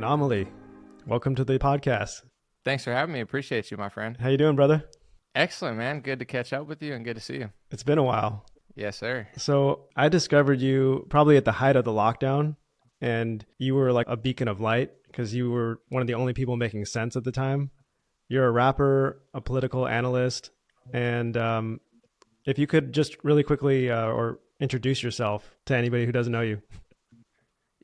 An0maly, welcome to the podcast. Thanks for having me. Appreciate you, my friend. How you doing, brother? Excellent, man. Good to catch up with you and good to see you. It's been a while. Yes, sir. So I discovered you probably at the height of the lockdown, and you were like a beacon of light because you were one of the only people making sense at the time. You're a rapper, a political analyst, and if you could just really quickly or introduce yourself to anybody who doesn't know you.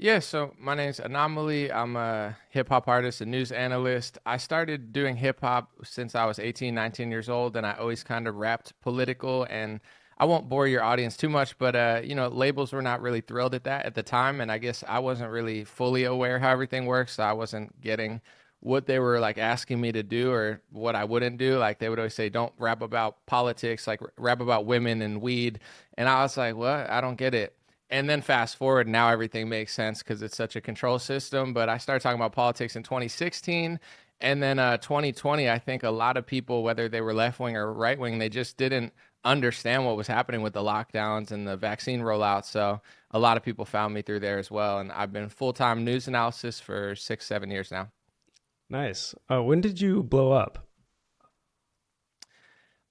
Yeah, so my name's An0maly. I'm a hip hop artist, a news analyst. I started doing hip hop since I was 18, 19 years old, and I always kind of rapped political. And I won't bore your audience too much, but labels were not really thrilled at that at the time, and I guess I wasn't really fully aware how everything works, so I wasn't getting what they were like asking me to do or what I wouldn't do. Like they would always say, "Don't rap about politics, like rap about women and weed," and I was like, "What? I don't get it." And then fast forward, now everything makes sense because it's such a control system. But I started talking about politics in 2016. And then 2020, I think a lot of people, whether they were left wing or right wing, they just didn't understand what was happening with the lockdowns and the vaccine rollout. So a lot of people found me through there as well. And I've been full-time news analysis for 6, 7 years now. Nice. When did you blow up?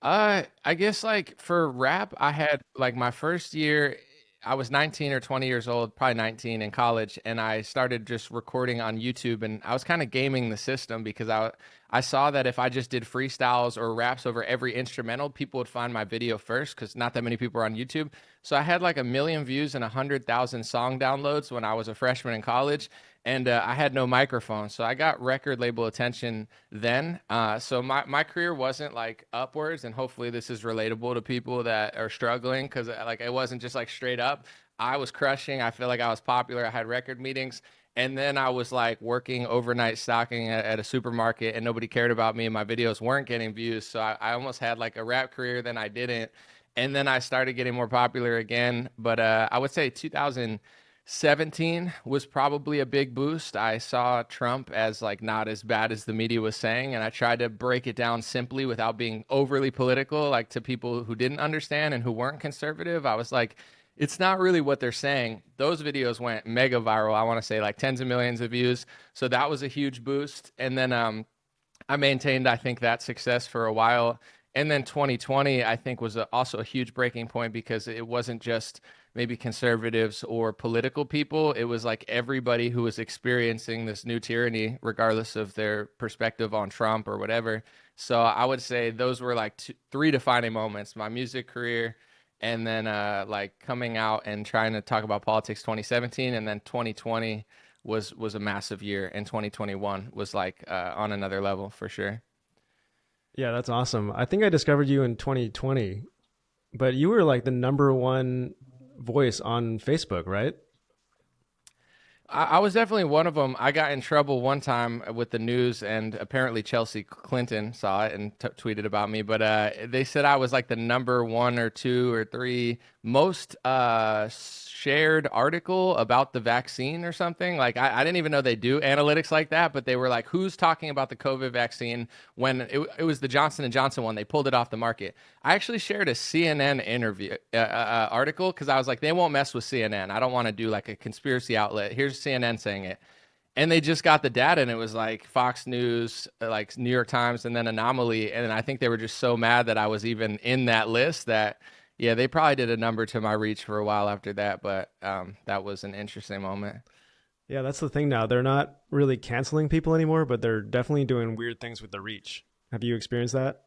I guess like for rap, I had like my first year, I was 19 or 20 years old, probably 19 in college, and I started just recording on YouTube, and I was kind of gaming the system because I saw that if I just did freestyles or raps over every instrumental, people would find my video first because not that many people are on YouTube. So I had like 1 million views and 100,000 song downloads when I was a freshman in college, and I had no microphone. So I got record label attention then. So my career wasn't like upwards, and hopefully this is relatable to people that are struggling because like it wasn't just like straight up. I was crushing. I feel like I was popular. I had record meetings. And then I was like working overnight stocking at a supermarket and nobody cared about me and my videos weren't getting views. So I almost had like a rap career, then I didn't. And then I started getting more popular again. But I would say 2017 was probably a big boost. I saw Trump as like not as bad as the media was saying. And I tried to break it down simply without being overly political, like to people who didn't understand and who weren't conservative. I was like, it's not really what they're saying. Those videos went mega viral. I want to say like tens of millions of views. So that was a huge boost. And then I maintained, I think, that success for a while. And then 2020, I think, was also a huge breaking point because it wasn't just maybe conservatives or political people. It was like everybody who was experiencing this new tyranny, regardless of their perspective on Trump or whatever. So I would say those were like three defining moments: my music career, and then like coming out and trying to talk about politics 2017, and then 2020 was a massive year, and 2021 was like on another level for sure. Yeah, that's awesome. I think I discovered you in 2020, but you were like the number one voice on Facebook, right? I was definitely one of them. I got in trouble one time with the news, and apparently Chelsea Clinton saw it and tweeted about me. But they said I was like the number one or two or three most shared article about the vaccine or something. Like I didn't even know they do analytics like that, but they were like, who's talking about the COVID vaccine when it was the Johnson & Johnson one? They pulled it off the market. I actually shared a CNN interview article because I was like, they won't mess with CNN. I don't want to do like a conspiracy outlet. Here's CNN saying it. And they just got the data, and it was like Fox News, like New York Times, and then An0maly. And I think they were just so mad that I was even in that list that, yeah, they probably did a number to my reach for a while after that. But that was an interesting moment. Yeah, that's the thing now. They're not really canceling people anymore, but they're definitely doing weird things with the reach. Have you experienced that?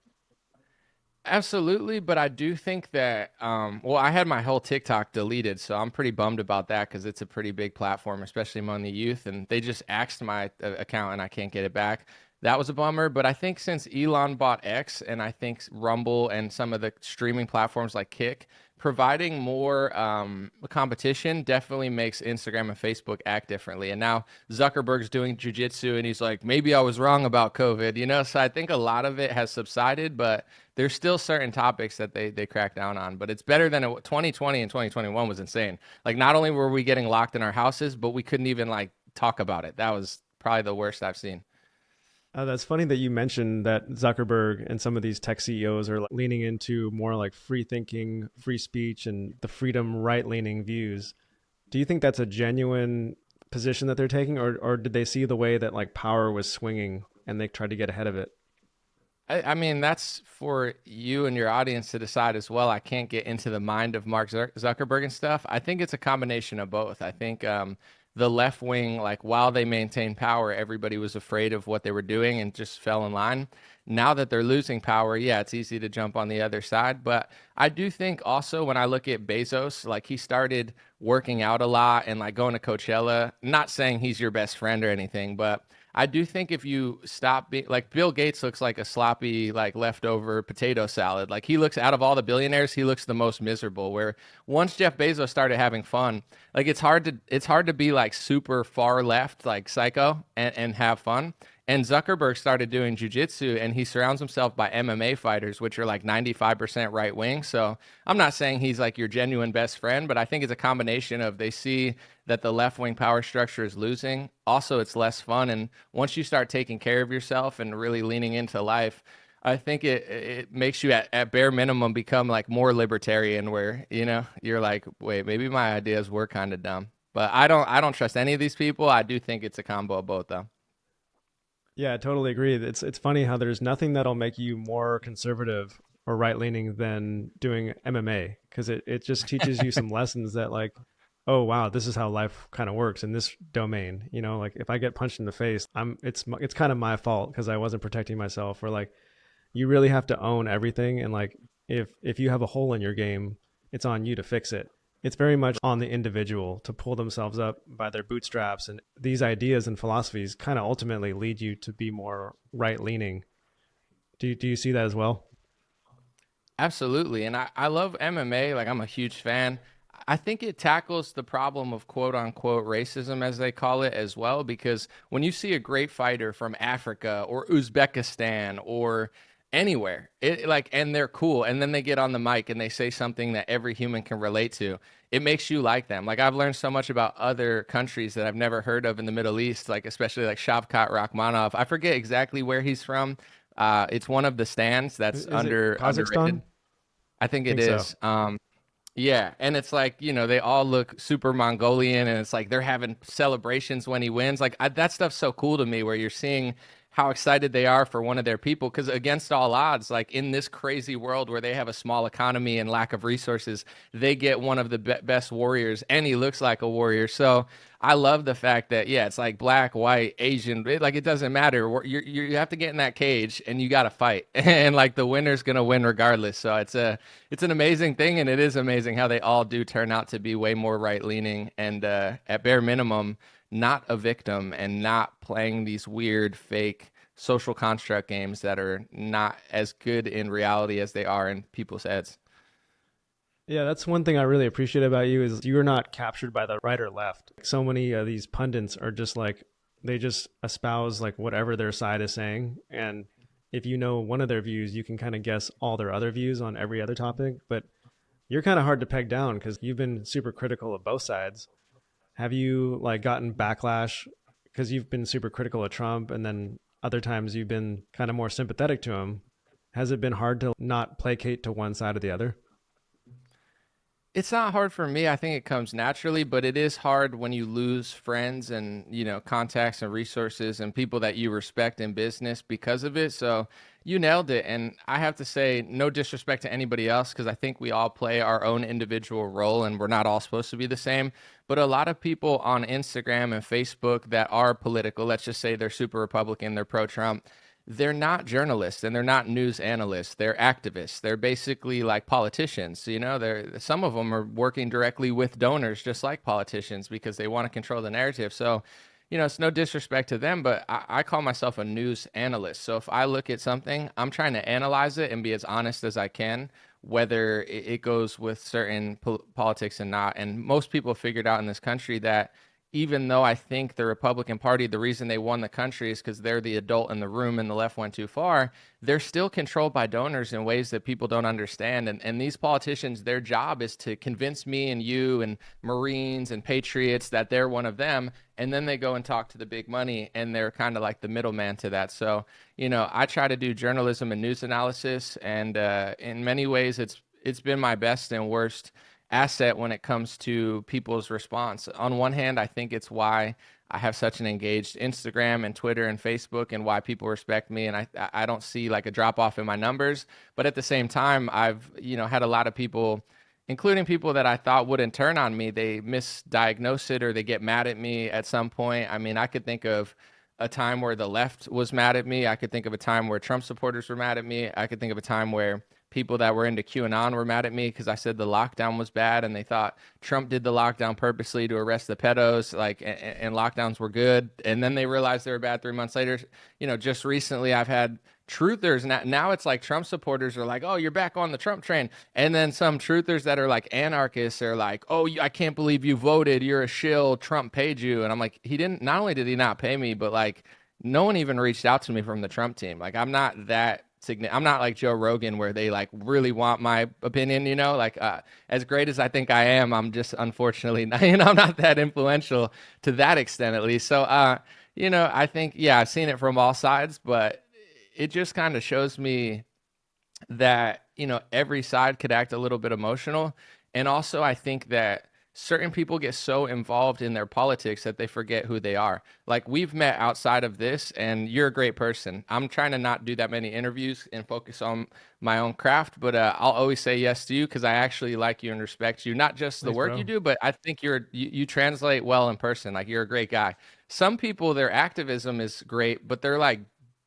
Absolutely, but I do think that well, I had my whole TikTok deleted, so I'm pretty bummed about that because it's a pretty big platform, especially among the youth, and they just axed my account and I can't get it back. That was a bummer, but I think since Elon bought X, and I think Rumble and some of the streaming platforms like Kick providing more competition definitely makes Instagram and Facebook act differently. And now Zuckerberg's doing jujitsu, and he's like, maybe I was wrong about COVID, you know? So I think a lot of it has subsided, but there's still certain topics that they crack down on. But it's better than 2020 and 2021 was insane. Like not only were we getting locked in our houses, but we couldn't even like talk about it. That was probably the worst I've seen. That's funny that you mentioned that Zuckerberg and some of these tech CEOs are leaning into more like free thinking, free speech, and the freedom right leaning views. Do you think that's a genuine position that they're taking, or did they see the way that like power was swinging and they tried to get ahead of it? I mean, that's for you and your audience to decide as well. I can't get into the mind of Mark Zuckerberg and stuff. I think it's a combination of both. I think the left wing, like while they maintained power, everybody was afraid of what they were doing and just fell in line. Now that they're losing power, yeah, it's easy to jump on the other side. But I do think also when I look at Bezos, like he started working out a lot and like going to Coachella, not saying he's your best friend or anything, but I do think if you stop being like Bill Gates looks like a sloppy, like leftover potato salad. Like he looks out of all the billionaires, he looks the most miserable. Where once Jeff Bezos started having fun, like it's hard to be like super far left, like psycho and have fun. And Zuckerberg started doing jujitsu and he surrounds himself by MMA fighters, which are like 95% right wing. So I'm not saying he's like your genuine best friend, but I think it's a combination of they see that the left wing power structure is losing. Also, it's less fun. And once you start taking care of yourself and really leaning into life, I think it makes you at bare minimum become like more libertarian where, you're like, wait, maybe my ideas were kind of dumb. But I don't trust any of these people. I do think it's a combo of both though. Yeah, I totally agree. It's funny how there's nothing that'll make you more conservative or right leaning than doing MMA, because it just teaches you some lessons that like, oh wow, this is how life kind of works in this domain. Like if I get punched in the face, it's kind of my fault because I wasn't protecting myself. Or like you really have to own everything, and like if you have a hole in your game, it's on you to fix it. It's very much on the individual to pull themselves up by their bootstraps, and these ideas and philosophies kind of ultimately lead you to be more right leaning. Do you see that as well? Absolutely. And I love MMA. Like, I'm a huge fan. I think it tackles the problem of quote unquote racism, as they call it, as well. Because when you see a great fighter from Africa or Uzbekistan or anywhere, it like, and they're cool, and then they get on the mic and they say something that every human can relate to, it makes you like them. Like, I've learned so much about other countries that I've never heard of in the Middle East, like, especially like Shavkat Rakhmonov. I forget exactly where he's from. It's one of the stands that's Is it Kazakhstan? underrated. I think I it think so. is. Yeah, and it's like, they all look super Mongolian and it's like they're having celebrations when he wins. Like that stuff's so cool to me where you're seeing how excited they are for one of their people because against all odds, like in this crazy world where they have a small economy and lack of resources, they get one of the best warriors and he looks like a warrior. So I love the fact that yeah, it's like black, white, Asian, like it doesn't matter. You have to get in that cage and you got to fight, and like the winner's gonna win regardless. So it's an amazing thing, and it is amazing how they all do turn out to be way more right leaning and at bare minimum not a victim and not playing these weird fake social construct games that are not as good in reality as they are in people's heads. Yeah, that's one thing I really appreciate about you is you're not captured by the right or left. So many of these pundits are just like they just espouse like whatever their side is saying, and if you know one of their views, you can kind of guess all their other views on every other topic. But you're kind of hard to peg down because you've been super critical of both sides. Have you like gotten backlash because you've been super critical of Trump, and then other times you've been kind of more sympathetic to him? Has it been hard to not placate to one side or the other? It's not hard for me. I think it comes naturally, but it is hard when you lose friends and, contacts and resources and people that you respect in business because of it. So you nailed it. And I have to say, no disrespect to anybody else, because I think we all play our own individual role and we're not all supposed to be the same. But a lot of people on Instagram and Facebook that are political, let's just say they're super Republican, they're pro Trump, they're not journalists and they're not news analysts. They're activists. They're basically like politicians. They're some of them are working directly with donors, just like politicians, because they want to control the narrative. So, it's no disrespect to them, but I call myself a news analyst. So if I look at something, I'm trying to analyze it and be as honest as I can, whether it goes with certain politics and not. And most people figured out in this country that even though I think the Republican Party, the reason they won the country is because they're the adult in the room and the left went too far, they're still controlled by donors in ways that people don't understand. And these politicians, their job is to convince me and you and Marines and patriots that they're one of them. And then they go and talk to the big money, and they're kind of like the middleman to that. So, I try to do journalism and news analysis. And in many ways, it's been my best and worst asset when it comes to people's response. On one hand, I think it's why I have such an engaged Instagram and Twitter and Facebook, and why people respect me, and I don't see like a drop off in my numbers. But at the same time, I've had a lot of people, including people that I thought wouldn't turn on me, they misdiagnose it or they get mad at me at some point. I mean, I could think of a time where the left was mad at me. I could think of a time where Trump supporters were mad at me. I could think of a time where people that were into QAnon were mad at me because I said the lockdown was bad, and they thought Trump did the lockdown purposely to arrest the pedos, like, and lockdowns were good. And then they realized they were bad 3 months later. Just recently I've had truthers now it's like Trump supporters are like, oh, you're back on the Trump train. And then some truthers that are like anarchists are like, oh, I can't believe you voted, you're a shill, Trump paid you. And I'm like, he didn't, not only did he not pay me, but like no one even reached out to me from the Trump team. Like, I'm not that I'm not like Joe Rogan where they like really want my opinion, like as great as I think I am, I'm just unfortunately not, I'm not that influential to that extent, at least. So I think, yeah, I've seen it from all sides, but it just kind of shows me that, every side could act a little bit emotional. And also, I think that certain people get so involved in their politics that they forget who they are. Like, we've met outside of this, and you're a great person. I'm trying to not do that many interviews and focus on my own craft, but I'll always say yes to you because I actually like you and respect you. Not just the Thanks, work you bro. do, but I think you translate well in person. Like, you're a great guy. Some people, their activism is great, but they're like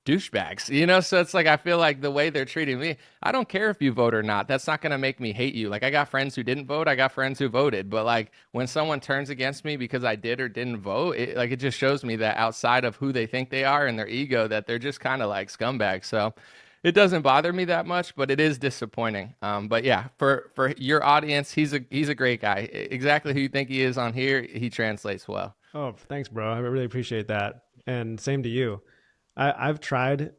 douchebags, so it's like I feel like the way they're treating me, I don't care if you vote or not, that's not going to make me hate you. Like, I got friends who didn't vote, I got friends who voted, but like when someone turns against me because I did or didn't vote, it just shows me that outside of who they think they are and their ego, that they're just kind of like scumbags. So it doesn't bother me that much, but it is disappointing. But yeah, for your audience, he's a great guy. Exactly who you think he is on here, he translates well. Oh, thanks, bro. I really appreciate that. And same to you. I've tried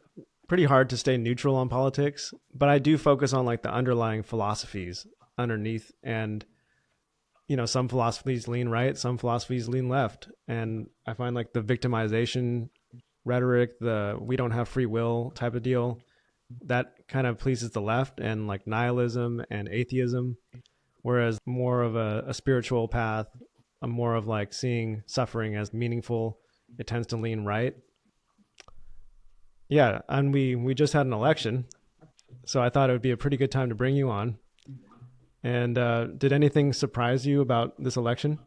pretty hard to stay neutral on politics, but I do focus on like the underlying philosophies underneath. And, some philosophies lean right, some philosophies lean left. And I find like the victimization rhetoric, the we don't have free will type of deal, that kind of pleases the left, and like nihilism and atheism. Whereas more of a spiritual path, a more of like seeing suffering as meaningful, it tends to lean right. Yeah, and we just had an election, so I thought it would be a pretty good time to bring you on. And did anything surprise you about this election?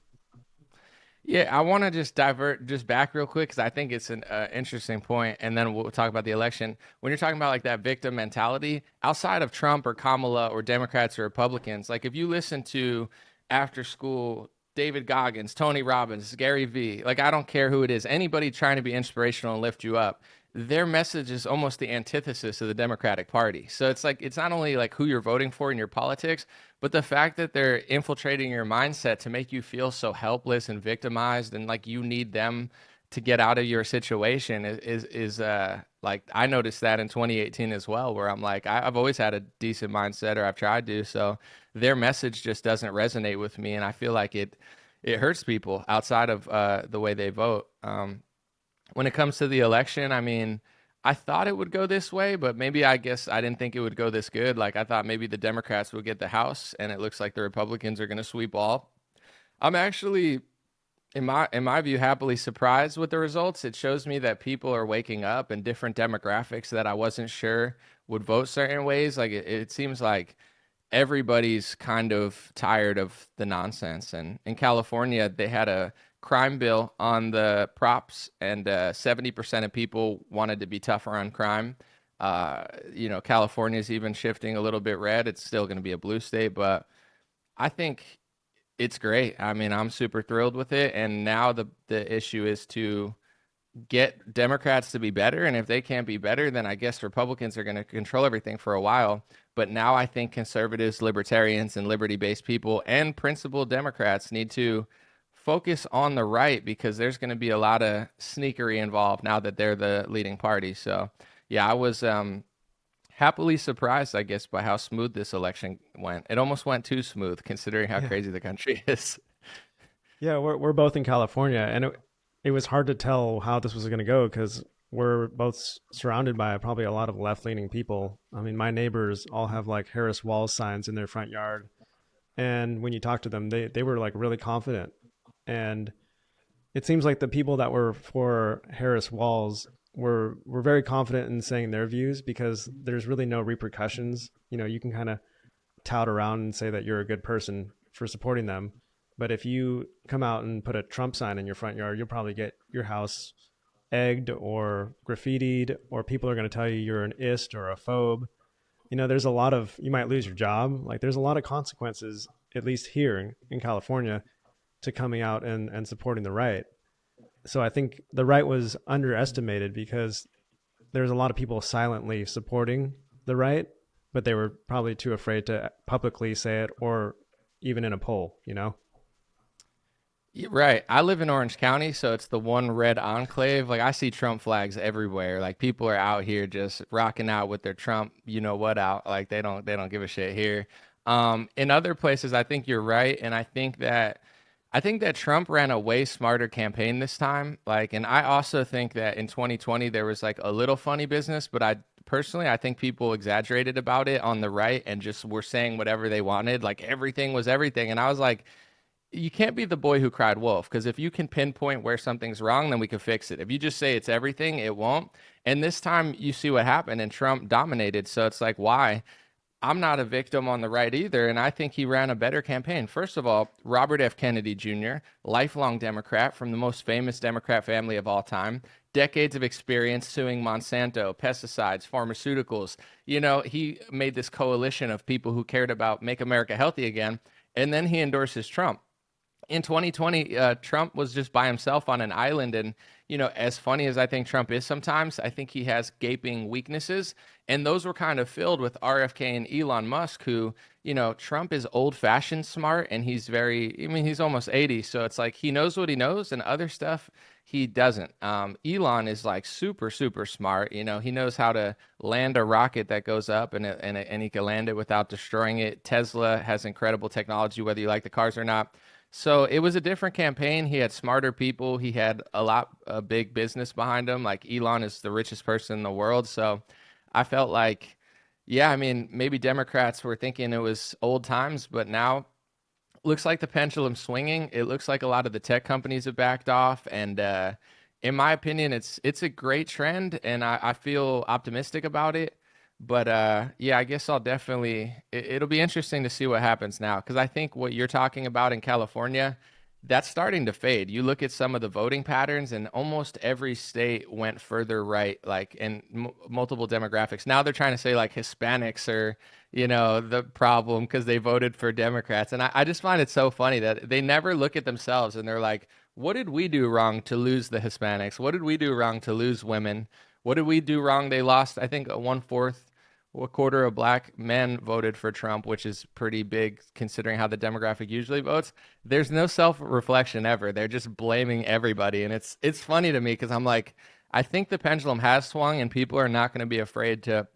Yeah, I want to just divert just back real quick because I think it's an interesting point, and then we'll talk about the election. When you're talking about like that victim mentality, outside of Trump or Kamala or Democrats or Republicans, like if you listen to after school David Goggins, Tony Robbins, Gary Vee, like I don't care who it is, anybody trying to be inspirational and lift you up, their message is almost the antithesis of the Democratic Party. So it's like, it's not only like who you're voting for in your politics, but the fact that they're infiltrating your mindset to make you feel so helpless and victimized, and like you need them to get out of your situation is like, I noticed that in 2018 as well, where I'm like, I've always had a decent mindset, or I've tried to. So their message just doesn't resonate with me, and I feel like it hurts people outside of the way they vote. When it comes to the election, I mean, I thought it would go this way, but maybe I guess I didn't think it would go this good. Like, I thought maybe the Democrats would get the House, and it looks like the Republicans are going to sweep all. I'm actually, in my view, happily surprised with the results. It shows me that people are waking up, and different demographics that I wasn't sure would vote certain ways. Like, it seems like everybody's kind of tired of the nonsense. And in California, they had a crime bill on the props, and 70% of people wanted to be tougher on crime. California's even shifting a little bit red. It's still going to be a blue state, but I think it's great. I mean, I'm super thrilled with it. And now the issue is to get Democrats to be better. And if they can't be better, then I guess Republicans are going to control everything for a while. But now I think conservatives, libertarians, and liberty-based people and principled Democrats need to focus on the right, because there's going to be a lot of sneakery involved now that they're the leading party. So, yeah, I was happily surprised, I guess, by how smooth this election went. It almost went too smooth considering how Yeah, crazy the country is. yeah, we're both in California, and it was hard to tell how this was going to go because we're both surrounded by probably a lot of left leaning people. I mean, my neighbors all have like Harris Walls signs in their front yard, And when you talk to them, they were like really confident. And it seems like the people that were for Harris Walls were very confident in saying their views because there's really no repercussions. You know, you can kind of tout around and say that you're a good person for supporting them. But if you come out and put a Trump sign in your front yard, you'll probably get your house egged or graffitied, or people are going to tell you you're an ist or a phobe. You know, there's a lot of, you might lose your job. Like, there's a lot of consequences, at least here in California, to coming out and supporting the right. So I think the right was underestimated because there's a lot of people silently supporting the right, but they were probably too afraid to publicly say it or even in a poll, you know? Right. I live in Orange County, so it's the one red enclave. Like I see Trump flags everywhere. Like people are out here just rocking out with their Trump, you know what out. Like they don't give a shit here. In other places I think you're right, and I think that Trump ran a way smarter campaign this time. Like, and I also think that in 2020 there was like a little funny business, but I think people exaggerated about it on the right and just were saying whatever they wanted. Like everything was everything. And I was like, you can't be the boy who cried wolf, because if you can pinpoint where something's wrong, then we can fix it. If you just say it's everything, it won't. And this time you see what happened and Trump dominated. So it's like, why? I'm not a victim on the right either, and I think he ran a better campaign. First of all, Robert F. Kennedy Jr., lifelong Democrat from the most famous Democrat family of all time, decades of experience suing Monsanto, pesticides, pharmaceuticals. You know, he made this coalition of people who cared about make America healthy again, and then he endorses Trump. In 2020, Trump was just by himself on an island. And, you know, as funny as I think Trump is sometimes, I think he has gaping weaknesses. And those were kind of filled with RFK and Elon Musk, who, you know, Trump is old fashioned smart and he's very, I mean, he's almost 80. So it's like he knows what he knows and other stuff he doesn't. Elon is like super, super smart. You know, he knows how to land a rocket that goes up and he can land it without destroying it. Tesla has incredible technology, whether you like the cars or not. So it was a different campaign. He had smarter people. He had a big business behind him. Like Elon is the richest person in the world. So I felt like, yeah, I mean, maybe Democrats were thinking it was old times, but now looks like the pendulum's swinging. It looks like a lot of the tech companies have backed off, and in my opinion, it's a great trend, and I feel optimistic about it. But yeah, I guess I'll definitely. It'll be interesting to see what happens now, because I think what you're talking about in California, that's starting to fade. You look at some of the voting patterns, and almost every state went further right, like in multiple demographics. Now they're trying to say like Hispanics are, you know, the problem because they voted for Democrats. And I just find it so funny that they never look at themselves and they're like, what did we do wrong to lose the Hispanics? What did we do wrong to lose women? What did we do wrong? They lost, I think, one fourth, a quarter of black men voted for Trump, which is pretty big considering how the demographic usually votes. There's no self-reflection ever. They're just blaming everybody. And it's funny to me because I'm like, I think the pendulum has swung and people are not going to be afraid to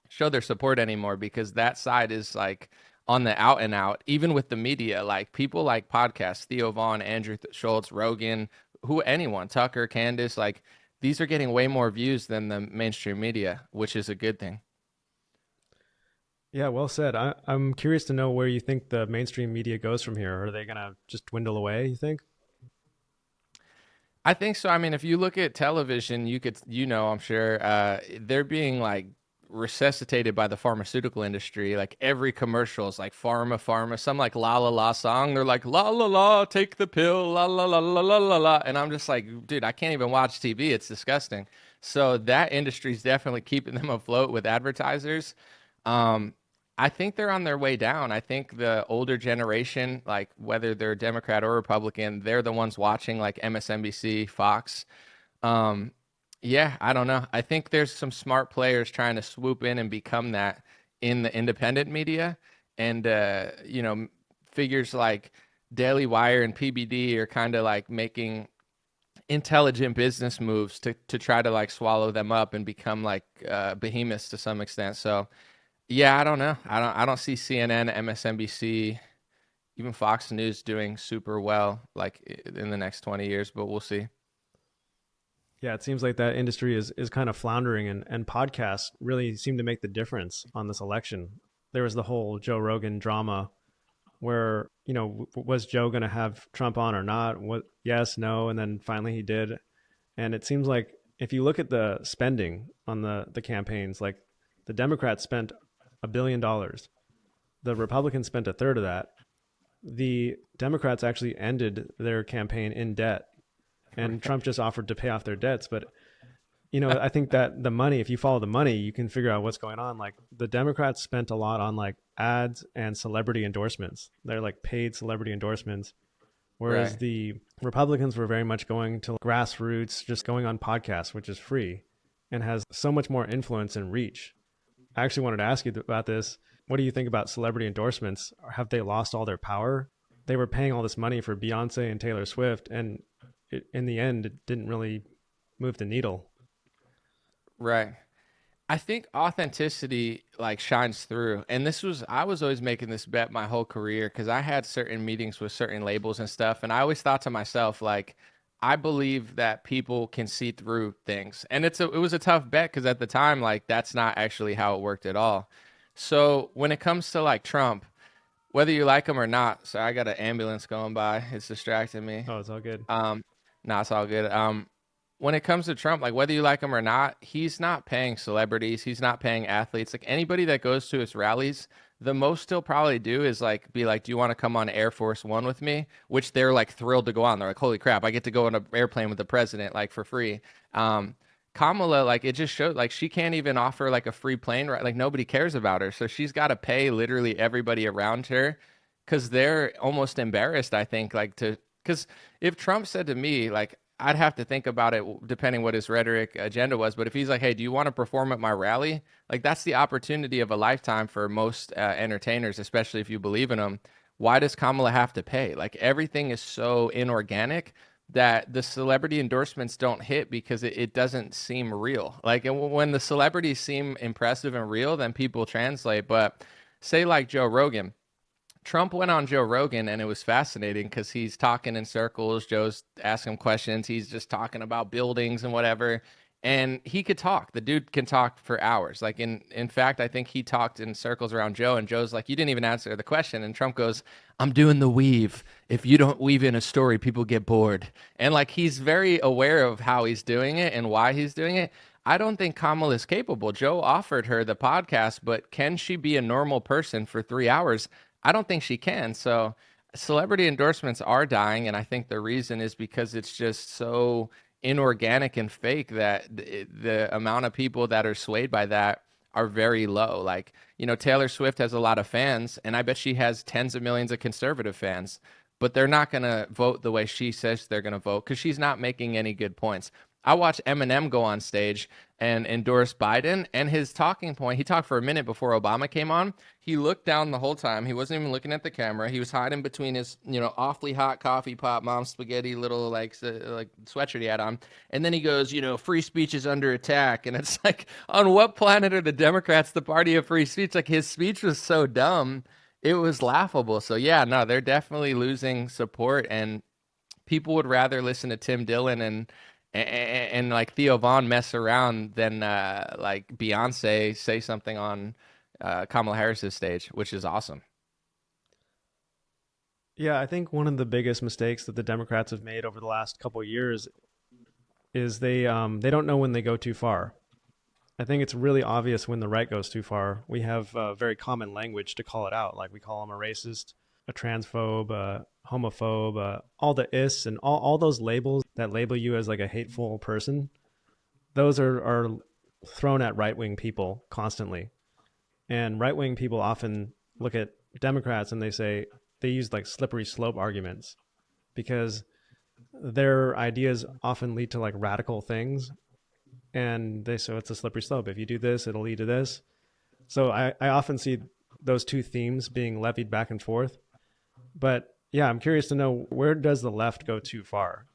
show their support anymore, because that side is like on the out and out, even with the media. Like people like podcasts, Theo Vaughn, Andrew Schultz, Rogan, anyone, Tucker, Candace, like these are getting way more views than the mainstream media, which is a good thing. Yeah, well said. I'm curious to know where you think the mainstream media goes from here. Are they going to just dwindle away, you think? I think so. I mean, if you look at television, you could, you know, I'm sure they're being like resuscitated by the pharmaceutical industry. Like every commercial is like pharma, some like la la la song. They're like la la la, take the pill, la la la la la la la. And I'm just like, dude, I can't even watch TV. It's disgusting. So that industry is definitely keeping them afloat with advertisers. Um, I think they're on their way down. I think the older generation, like whether they're Democrat or Republican, they're the ones watching like MSNBC, Fox. Um, yeah, I don't know. I think there's some smart players trying to swoop in and become that in the independent media. And, you know, figures like Daily Wire and PBD are kind of like making intelligent business moves to try to like swallow them up and become like behemoths to some extent. So, yeah, I don't know. I don't see CNN, MSNBC, even Fox News doing super well like in the next 20 years, but we'll see. Yeah, it seems like that industry is kind of floundering, and podcasts really seem to make the difference on this election. There was the whole Joe Rogan drama where, was Joe going to have Trump on or not? What, yes, no. And then finally he did. And it seems like if you look at the spending on the campaigns, like the Democrats spent $1 billion. The Republicans spent a third of that. The Democrats actually ended their campaign in debt, and Trump just offered to pay off their debts. But I think that the money, if you follow the money, you can figure out what's going on. Like the Democrats spent a lot on like ads and celebrity endorsements. They're like paid celebrity endorsements. Whereas Right. the Republicans were very much going to grassroots, just going on podcasts, which is free and has so much more influence and reach. I actually wanted to ask you about this. What do you think about celebrity endorsements? Have they lost all their power? They were paying all this money for Beyonce and Taylor Swift, and in the end, it didn't really move the needle. Right. I think authenticity like shines through. And I was always making this bet my whole career because I had certain meetings with certain labels and stuff. And I always thought to myself, like, I believe that people can see through things. And it was a tough bet because at the time, like, that's not actually how it worked at all. So when it comes to like Trump, whether you like him or not, so I got an ambulance going by. It's distracting me. Oh, it's all good. Um, no, it's all good. When it comes to Trump, like whether you like him or not, he's not paying celebrities. He's not paying athletes. Like anybody that goes to his rallies, the most he'll probably do is like be like, "Do you want to come on Air Force One with me?" Which they're like thrilled to go on. They're like, "Holy crap, I get to go on an airplane with the president like for free." Kamala, like it just showed like she can't even offer like a free plane ride. Like nobody cares about her, so she's got to pay literally everybody around her because they're almost embarrassed. I think like to because if Trump said to me like I'd have to think about it depending what his rhetoric agenda was. But if he's like, "Hey, do you want to perform at my rally?" Like that's the opportunity of a lifetime for most entertainers, especially if you believe in them. Why does Kamala have to pay? Like everything is so inorganic that the celebrity endorsements don't hit because it doesn't seem real. Like when the celebrities seem impressive and real, then people translate. But say like Joe Rogan. Trump went on Joe Rogan and it was fascinating because he's talking in circles. Joe's asking him questions. He's just talking about buildings and whatever. And he could talk. The dude can talk for hours. Like in fact, I think he talked in circles around Joe, and Joe's like, "You didn't even answer the question." And Trump goes, "I'm doing the weave. If you don't weave in a story, people get bored." And like he's very aware of how he's doing it and why he's doing it. I don't think Kamala is capable. Joe offered her the podcast, but can she be a normal person for 3 hours? I don't think she can. So celebrity endorsements are dying, and I think the reason is because it's just so inorganic and fake that the amount of people that are swayed by that are very low. Like, Taylor Swift has a lot of fans, and I bet she has tens of millions of conservative fans, but they're not going to vote the way she says they're going to vote because she's not making any good points. I watched Eminem go on stage and endorse Biden, and his talking point, he talked for a minute before Obama came on. He looked down the whole time. He wasn't even looking at the camera. He was hiding between his, awfully hot coffee pot, mom spaghetti little like sweatshirt he had on. And then he goes, free speech is under attack. And it's like, on what planet are the Democrats the party of free speech? Like his speech was so dumb. It was laughable. So yeah, no, they're definitely losing support, and people would rather listen to Tim Dillon and like Theo Vaughn mess around than like Beyonce say something on Kamala Harris's stage, which is awesome. Yeah, I think one of the biggest mistakes that the Democrats have made over the last couple of years is they don't know when they go too far. I think it's really obvious when the right goes too far. We have very common language to call it out. Like we call them a racist, a transphobe, a homophobe, all the ists and all those labels that label you as like a hateful person. Those are thrown at right wing people constantly. And right wing people often look at Democrats and they use like slippery slope arguments because their ideas often lead to like radical things, and they so it's a slippery slope. If you do this, it'll lead to this. So I often see those two themes being levied back and forth. But yeah, I'm curious to know, where does the left go too far?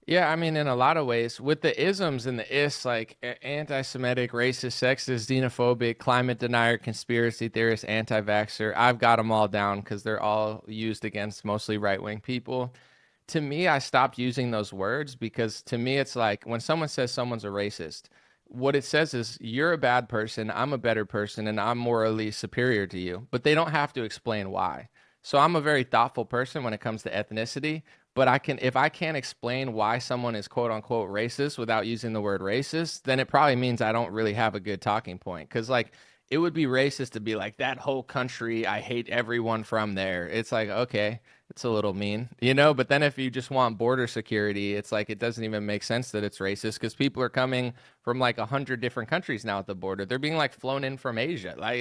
Yeah, I mean, in a lot of ways, with the isms and the ists, like anti-Semitic, racist, sexist, xenophobic, climate denier, conspiracy theorist, anti-vaxxer, I've got them all down because they're all used against mostly right-wing people. To me, I stopped using those words because to me, it's like when someone says someone's a racist, what it says is you're a bad person, I'm a better person, and I'm morally superior to you. But they don't have to explain why. So I'm a very thoughtful person when it comes to ethnicity, but I can if I can't explain why someone is quote unquote racist without using the word racist, then it probably means I don't really have a good talking point. Cause like it would be racist to be like that whole country, I hate everyone from there. It's like, okay, it's a little mean, you know? But then if you just want border security, it's like it doesn't even make sense that it's racist because people are coming from like 100 different countries now at the border. They're being like flown in from Asia. Like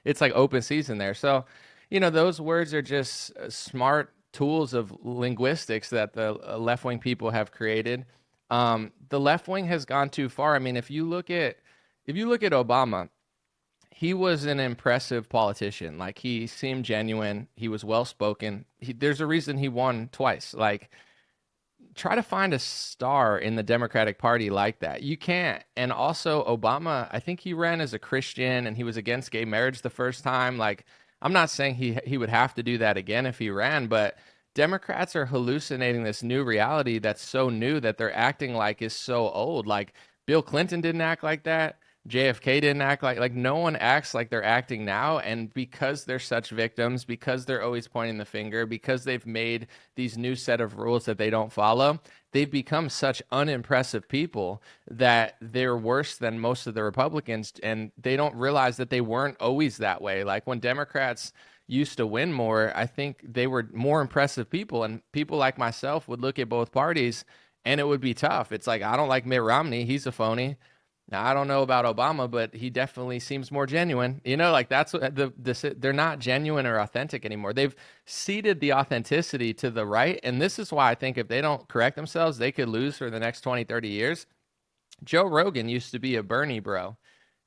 it's like open season there. So, you know, those words are just smart tools of linguistics that the left wing people have created. The left wing has gone too far. I mean, if you look at Obama, he was an impressive politician. Like he seemed genuine. He was well spoken. There's a reason he won twice. Like try to find a star in the Democratic Party like that. You can't. And also Obama, I think he ran as a Christian and he was against gay marriage the first time. Like I'm not saying he would have to do that again if he ran, but Democrats are hallucinating this new reality that's so new that they're acting like is so old. Like Bill Clinton didn't act like that. JFK didn't act like no one acts like they're acting now. And because they're such victims, because they're always pointing the finger, because they've made these new set of rules that they don't follow, they've become such unimpressive people that they're worse than most of the Republicans. And they don't realize that they weren't always that way. Like when Democrats used to win more, I think they were more impressive people. And people like myself would look at both parties and it would be tough. It's like, I don't like Mitt Romney. He's a phony. Now, I don't know about Obama, but he definitely seems more genuine. You know, like that's what they're not genuine or authentic anymore. They've ceded the authenticity to the right. And this is why I think if they don't correct themselves, they could lose for the next 20, 30 years. Joe Rogan used to be a Bernie bro.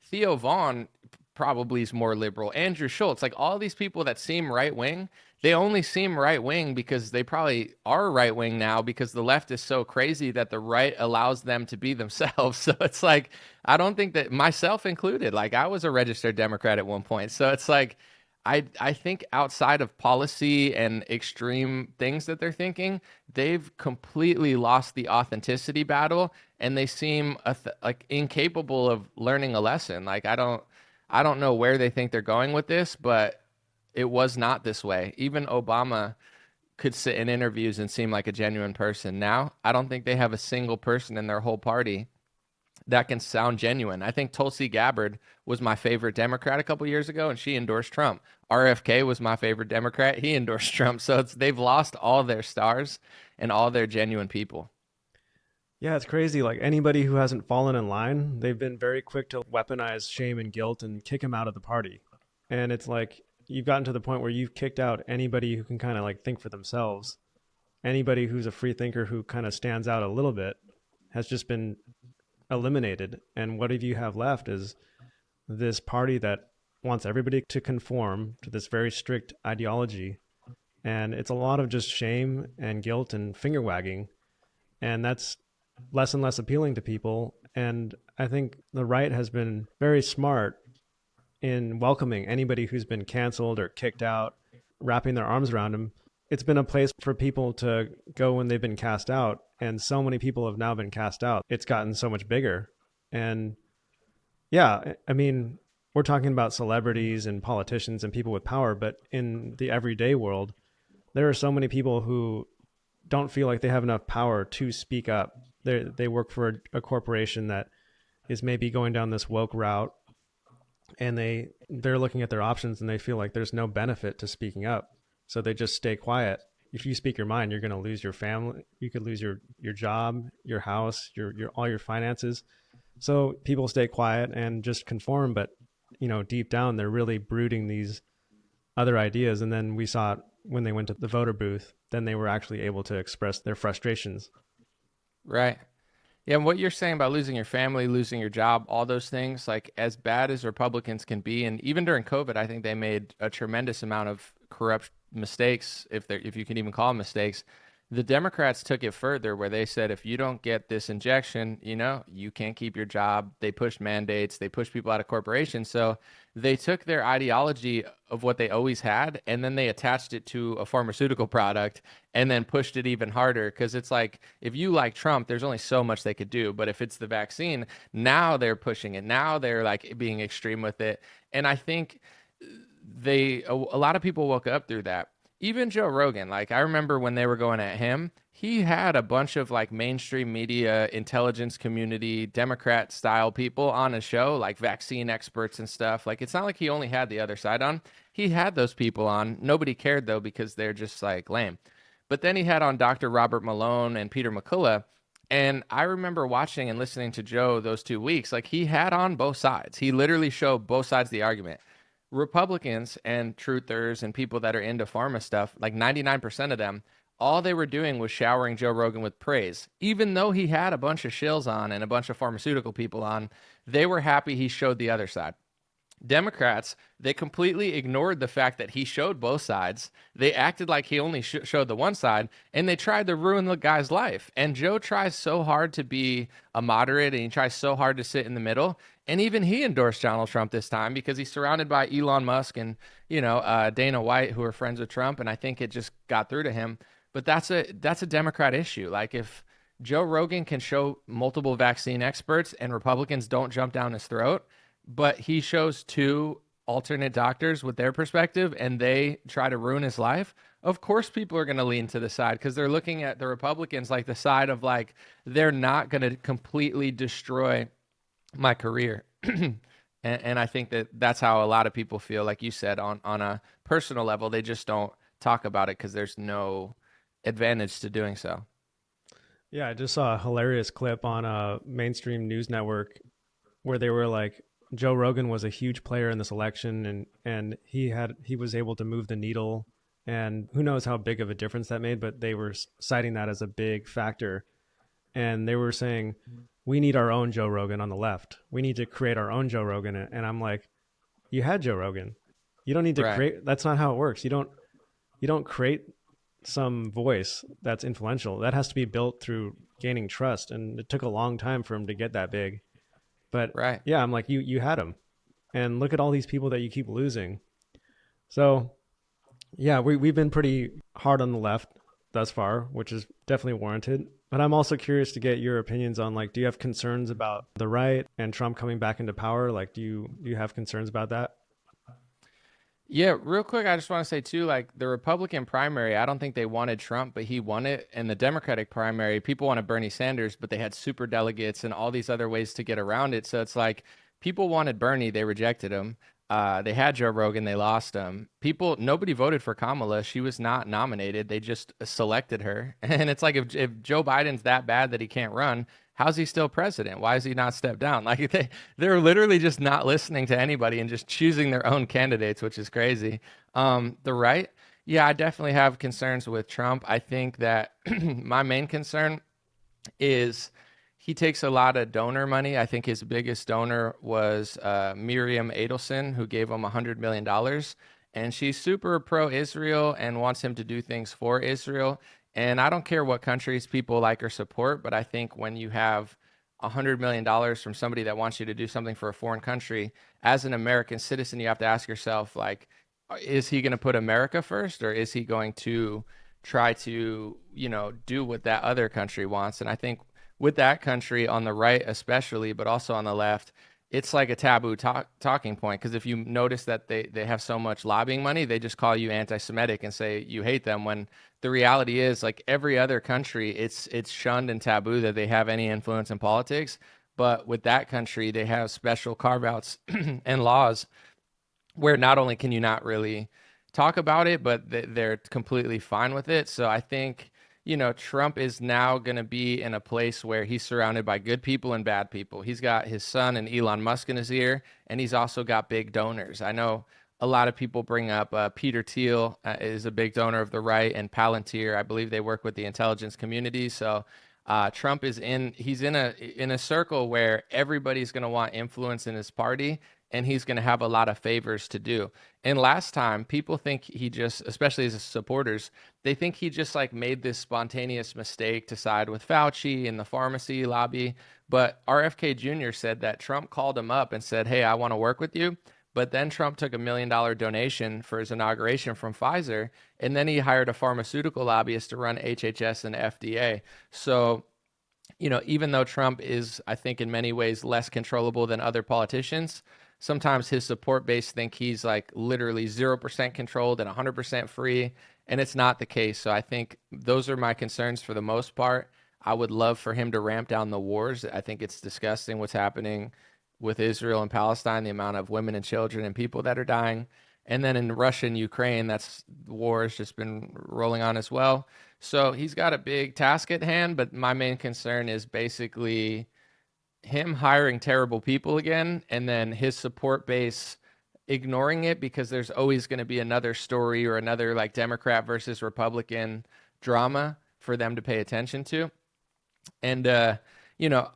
Theo Vaughn probably is more liberal. Andrew Schultz, like all these people that seem right wing, they only seem right wing because they probably are right wing now because the left is so crazy that the right allows them to be themselves. So it's like, I don't think that myself included, like I was a registered Democrat at one point. So it's like, I think outside of policy and extreme things that they're thinking, they've completely lost the authenticity battle and they seem like incapable of learning a lesson. Like I don't know where they think they're going with this, but it was not this way. Even Obama could sit in interviews and seem like a genuine person. Now, I don't think they have a single person in their whole party that can sound genuine. I think Tulsi Gabbard was my favorite Democrat a couple years ago, and she endorsed Trump. RFK was my favorite Democrat. He endorsed Trump. So they've lost all their stars and all their genuine people. Yeah, it's crazy. Like anybody who hasn't fallen in line, they've been very quick to weaponize shame and guilt and kick him out of the party. And it's like you've gotten to the point where you've kicked out anybody who can kind of like think for themselves. Anybody who's a free thinker who kind of stands out a little bit has just been eliminated. And what you have left is this party that wants everybody to conform to this very strict ideology. And it's a lot of just shame and guilt and finger wagging. And that's less and less appealing to people. And I think the right has been very smart in welcoming anybody who's been canceled or kicked out, wrapping their arms around them. It's been a place for people to go when they've been cast out. And so many people have now been cast out. It's gotten so much bigger. And yeah, I mean, we're talking about celebrities and politicians and people with power, but in the everyday world, there are so many people who don't feel like they have enough power to speak up. They work for a corporation that is maybe going down this woke route, and they're looking at their options and they feel like there's no benefit to speaking up, so they just stay quiet. If you speak your mind, you're going to lose your family. You could lose your job, your house, your all your finances. So people stay quiet and just conform, but deep down they're really brooding these other ideas. And then we saw it when they went to the voter booth, then they were actually able to express their frustrations. Right. Yeah, and what you're saying about losing your family, losing your job, all those things, like as bad as Republicans can be, and even during COVID, I think they made a tremendous amount of corrupt mistakes, if you can even call them mistakes. The Democrats took it further where they said, if you don't get this injection, you can't keep your job. They pushed mandates, they pushed people out of corporations. So they took their ideology of what they always had and then they attached it to a pharmaceutical product and then pushed it even harder. Because it's like, if you like Trump, there's only so much they could do. But if it's the vaccine, now they're pushing it. Now they're like being extreme with it. And I think a lot of people woke up through that. Even Joe Rogan, like I remember when they were going at him, he had a bunch of like mainstream media, intelligence community, Democrat style people on a show, like vaccine experts and stuff. Like it's not like he only had the other side on. He had those people on. Nobody cared though because they're just like lame. But then he had on Dr. Robert Malone and Peter McCullough. And I remember watching and listening to Joe those 2 weeks. Like he had on both sides. He literally showed both sides of the argument. Republicans and truthers and people that are into pharma stuff, like 99% of them, all they were doing was showering Joe Rogan with praise. Even though he had a bunch of shills on and a bunch of pharmaceutical people on, they were happy he showed the other side. Democrats, they completely ignored the fact that he showed both sides. They acted like he only showed the one side, and they tried to ruin the guy's life. And Joe tries so hard to be a moderate, and he tries so hard to sit in the middle. And even he endorsed Donald Trump this time because he's surrounded by Elon Musk and Dana White, who are friends with Trump. And I think it just got through to him. But that's a Democrat issue. Like if Joe Rogan can show multiple vaccine experts and Republicans don't jump down his throat, but he shows two alternate doctors with their perspective and they try to ruin his life, of course people are going to lean to the side because they're looking at the Republicans like the side of like, they're not going to completely destroy my career. And I think that's how a lot of people feel, like you said, on a personal level. They just don't talk about it because there's no advantage to doing so. Yeah, I just saw a hilarious clip on a mainstream news network where they were like, Joe Rogan was a huge player in this election, and he was able to move the needle, and who knows how big of a difference that made, but they were citing that as a big factor. And they were saying, we need our own Joe Rogan on the left. We need to create our own Joe Rogan. And I'm like, you had Joe Rogan. You don't need to Right. create. That's not how it works. You don't create some voice that's influential. That has to be built through gaining trust. And it took a long time for him to get that big. But Right. yeah, I'm like, you had him. And look at all these people that you keep losing. So yeah, we've been pretty hard on the left thus far, which is definitely warranted. But I'm also curious to get your opinions on, like, do you have concerns about the right and Trump coming back into power? Like, do you have concerns about that? Yeah, real quick, I just want to say too, like the Republican primary, I don't think they wanted Trump, but he won it. And the Democratic primary, people wanted Bernie Sanders, but they had super delegates and all these other ways to get around it. So it's like people wanted Bernie, they rejected him. They had Joe Rogan, they lost him. Nobody voted for Kamala. She was not nominated. They just selected her. And it's like if Joe Biden's that bad that he can't run, how's he still president? Why is he not stepped down? Like they're literally just not listening to anybody and just choosing their own candidates, which is crazy. The right, yeah, I definitely have concerns with Trump. I think that my main concern is he takes a lot of donor money. I think his biggest donor was Miriam Adelson, who gave him $100 million. And she's super pro-Israel and wants him to do things for Israel. And I don't care what countries people like or support, but I think when you have $100 million from somebody that wants you to do something for a foreign country, as an American citizen, you have to ask yourself, like, is he going to put America first, or is he going to try to, do what that other country wants? And I think with that country on the right, especially, but also on the left, it's like a taboo talking point. Because if you notice that they have so much lobbying money, they just call you anti-Semitic and say you hate them. When the reality is, like every other country, it's shunned and taboo that they have any influence in politics. But with that country, they have special carve-outs and laws where not only can you not really talk about it, but they're completely fine with it. So I think, Trump is now going to be in a place where he's surrounded by good people and bad people. He's got his son and Elon Musk in his ear, and he's also got big donors. I know a lot of people bring up Peter Thiel is a big donor of the right, and Palantir. I believe they work with the intelligence community. So Trump he's in a circle where everybody's going to want influence in his party, and he's going to have a lot of favors to do. And last time, people think he just, especially as supporters, they think he just like made this spontaneous mistake to side with Fauci and the pharmacy lobby. But RFK Jr. said that Trump called him up and said, "Hey, I want to work with you." But then Trump took $1 million donation for his inauguration from Pfizer, and then he hired a pharmaceutical lobbyist to run HHS and FDA. So, even though Trump is, I think, in many ways less controllable than other politicians, sometimes his support base think he's like literally 0% controlled and 100% free, and it's not the case. So I think those are my concerns for the most part. I would love for him to ramp down the wars. I think it's disgusting what's happening with Israel and Palestine, the amount of women and children and people that are dying. And then in Russia and Ukraine, that's war has just been rolling on as well. So he's got a big task at hand, but my main concern is basically him hiring terrible people again, and then his support base ignoring it because there's always going to be another story or another like Democrat versus Republican drama for them to pay attention to. And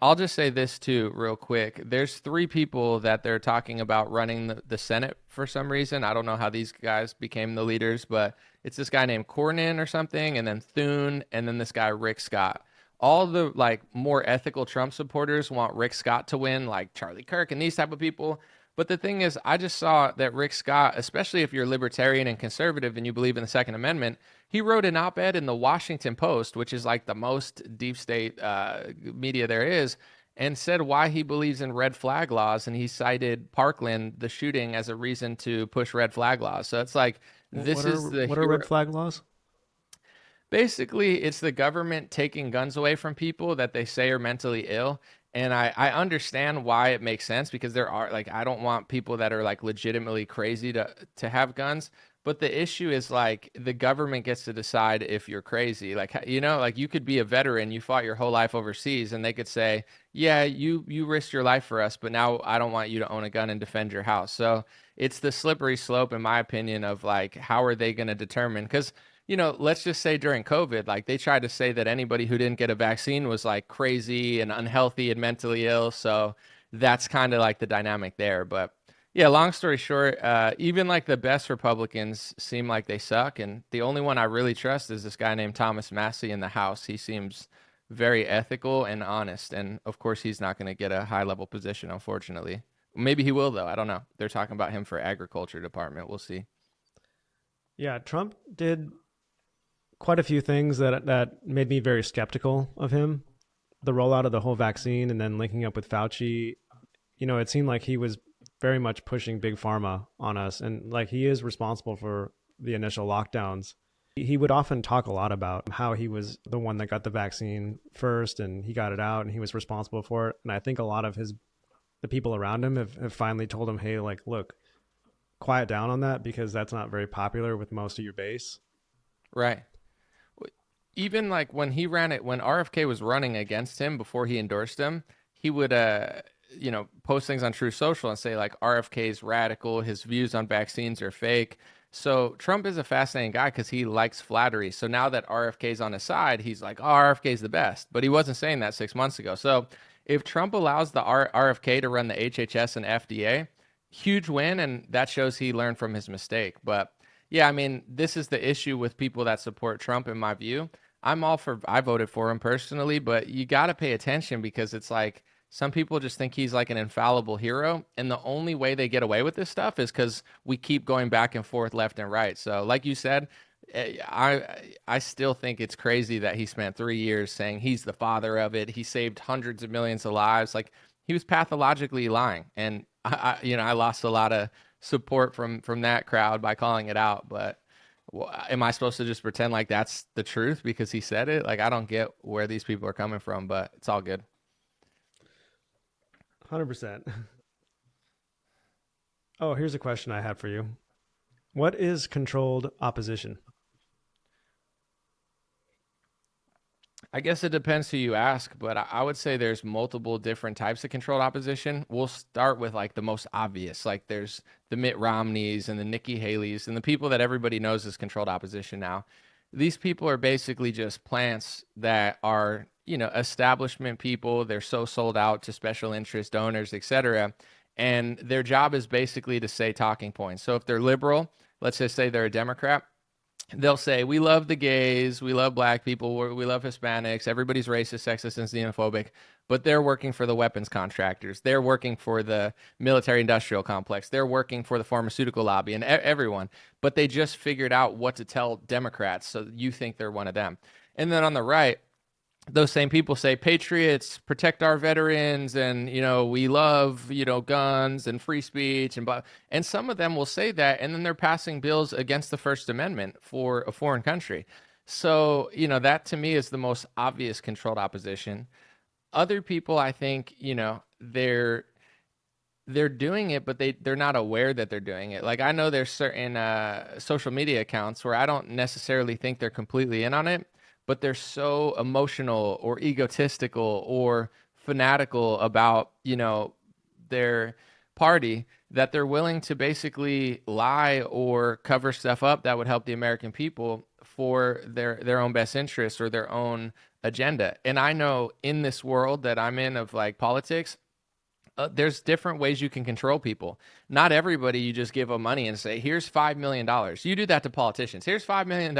I'll just say this too, real quick. There's three people that they're talking about running the Senate for some reason. I don't know how these guys became the leaders, but it's this guy named Cornyn or something, and then Thune, and then this guy Rick Scott. All the like more ethical Trump supporters want Rick Scott to win, like Charlie Kirk and these type of people. But the thing is, I just saw that Rick Scott, especially if you're libertarian and conservative and you believe in the Second Amendment, he wrote an op-ed in the Washington Post, which is like the most deep state media there is, and said why he believes in red flag laws. And he cited Parkland, the shooting, as a reason to push red flag laws. So it's like, this is the what are red flag laws? Basically, it's the government taking guns away from people that they say are mentally ill. And I understand why it makes sense, because there are like, I don't want people that are like legitimately crazy to have guns. But the issue is like the government gets to decide if you're crazy. Like, like you could be a veteran, you fought your whole life overseas, and they could say, yeah, you risked your life for us, but now I don't want you to own a gun and defend your house. So it's the slippery slope, in my opinion, of like, how are they going to determine? Because let's just say during COVID, like they tried to say that anybody who didn't get a vaccine was like crazy and unhealthy and mentally ill. So that's kind of like the dynamic there. But yeah, long story short, even like the best Republicans seem like they suck. And the only one I really trust is this guy named Thomas Massie in the House. He seems very ethical and honest. And of course, he's not going to get a high level position, unfortunately. Maybe he will, though. I don't know. They're talking about him for agriculture department. We'll see. Yeah, Trump did quite a few things that made me very skeptical of him. The rollout of the whole vaccine and then linking up with Fauci, it seemed like he was very much pushing big pharma on us, and like he is responsible for the initial lockdowns. He would often talk a lot about how he was the one that got the vaccine first and he got it out and he was responsible for it. And I think a lot of the people around him have finally told him, hey, like, look, quiet down on that, because that's not very popular with most of your base. Right. Even like when he ran it, when RFK was running against him before he endorsed him, he would, post things on True Social and say like RFK's radical, his views on vaccines are fake. So Trump is a fascinating guy because he likes flattery. So now that RFK's on his side, he's like, oh, RFK's the best. But he wasn't saying that 6 months ago. So if Trump allows the RFK to run the HHS and FDA, huge win. And that shows he learned from his mistake. But yeah, I mean, this is the issue with people that support Trump, in my view. I voted for him personally, but you got to pay attention, because it's like some people just think he's like an infallible hero. And the only way they get away with this stuff is because we keep going back and forth, left and right. So like you said, I still think it's crazy that he spent 3 years saying he's the father of it. He saved hundreds of millions of lives. Like, he was pathologically lying. And I lost a lot of support from that crowd by calling it out. But am I supposed to just pretend like that's the truth because he said it? Like, I don't get where these people are coming from, but it's all good. 100%. Oh, here's a question I had for you. What is controlled opposition? I guess it depends who you ask, but I would say there's multiple different types of controlled opposition. We'll start with like the most obvious. Like, there's the Mitt Romneys and the Nikki Haley's and the people that everybody knows as controlled opposition now. These people are basically just plants that are, establishment people. They're so sold out to special interest donors, etc. And their job is basically to say talking points. So if they're liberal, let's just say they're a Democrat, they'll say, we love the gays, we love black people, we love Hispanics, everybody's racist, sexist, and xenophobic, but they're working for the weapons contractors. They're working for the military industrial complex. They're working for the pharmaceutical lobby and everyone. But they just figured out what to tell Democrats, so you think they're one of them. And then on the right, those same people say patriots protect our veterans, and we love guns and free speech and blah. And some of them will say that, and then they're passing bills against the First Amendment for a foreign country. So that to me is the most obvious controlled opposition. Other people, I think, they're doing it, but they're not aware that they're doing it. Like, I know there's certain social media accounts where I don't necessarily think they're completely in on it, but they're so emotional or egotistical or fanatical about their party that they're willing to basically lie or cover stuff up that would help the American people for their own best interests or their own agenda. And I know in this world that I'm in of like politics, there's different ways you can control people. Not everybody you just give them money and say, here's $5 million. You do that to politicians. Here's $5 million.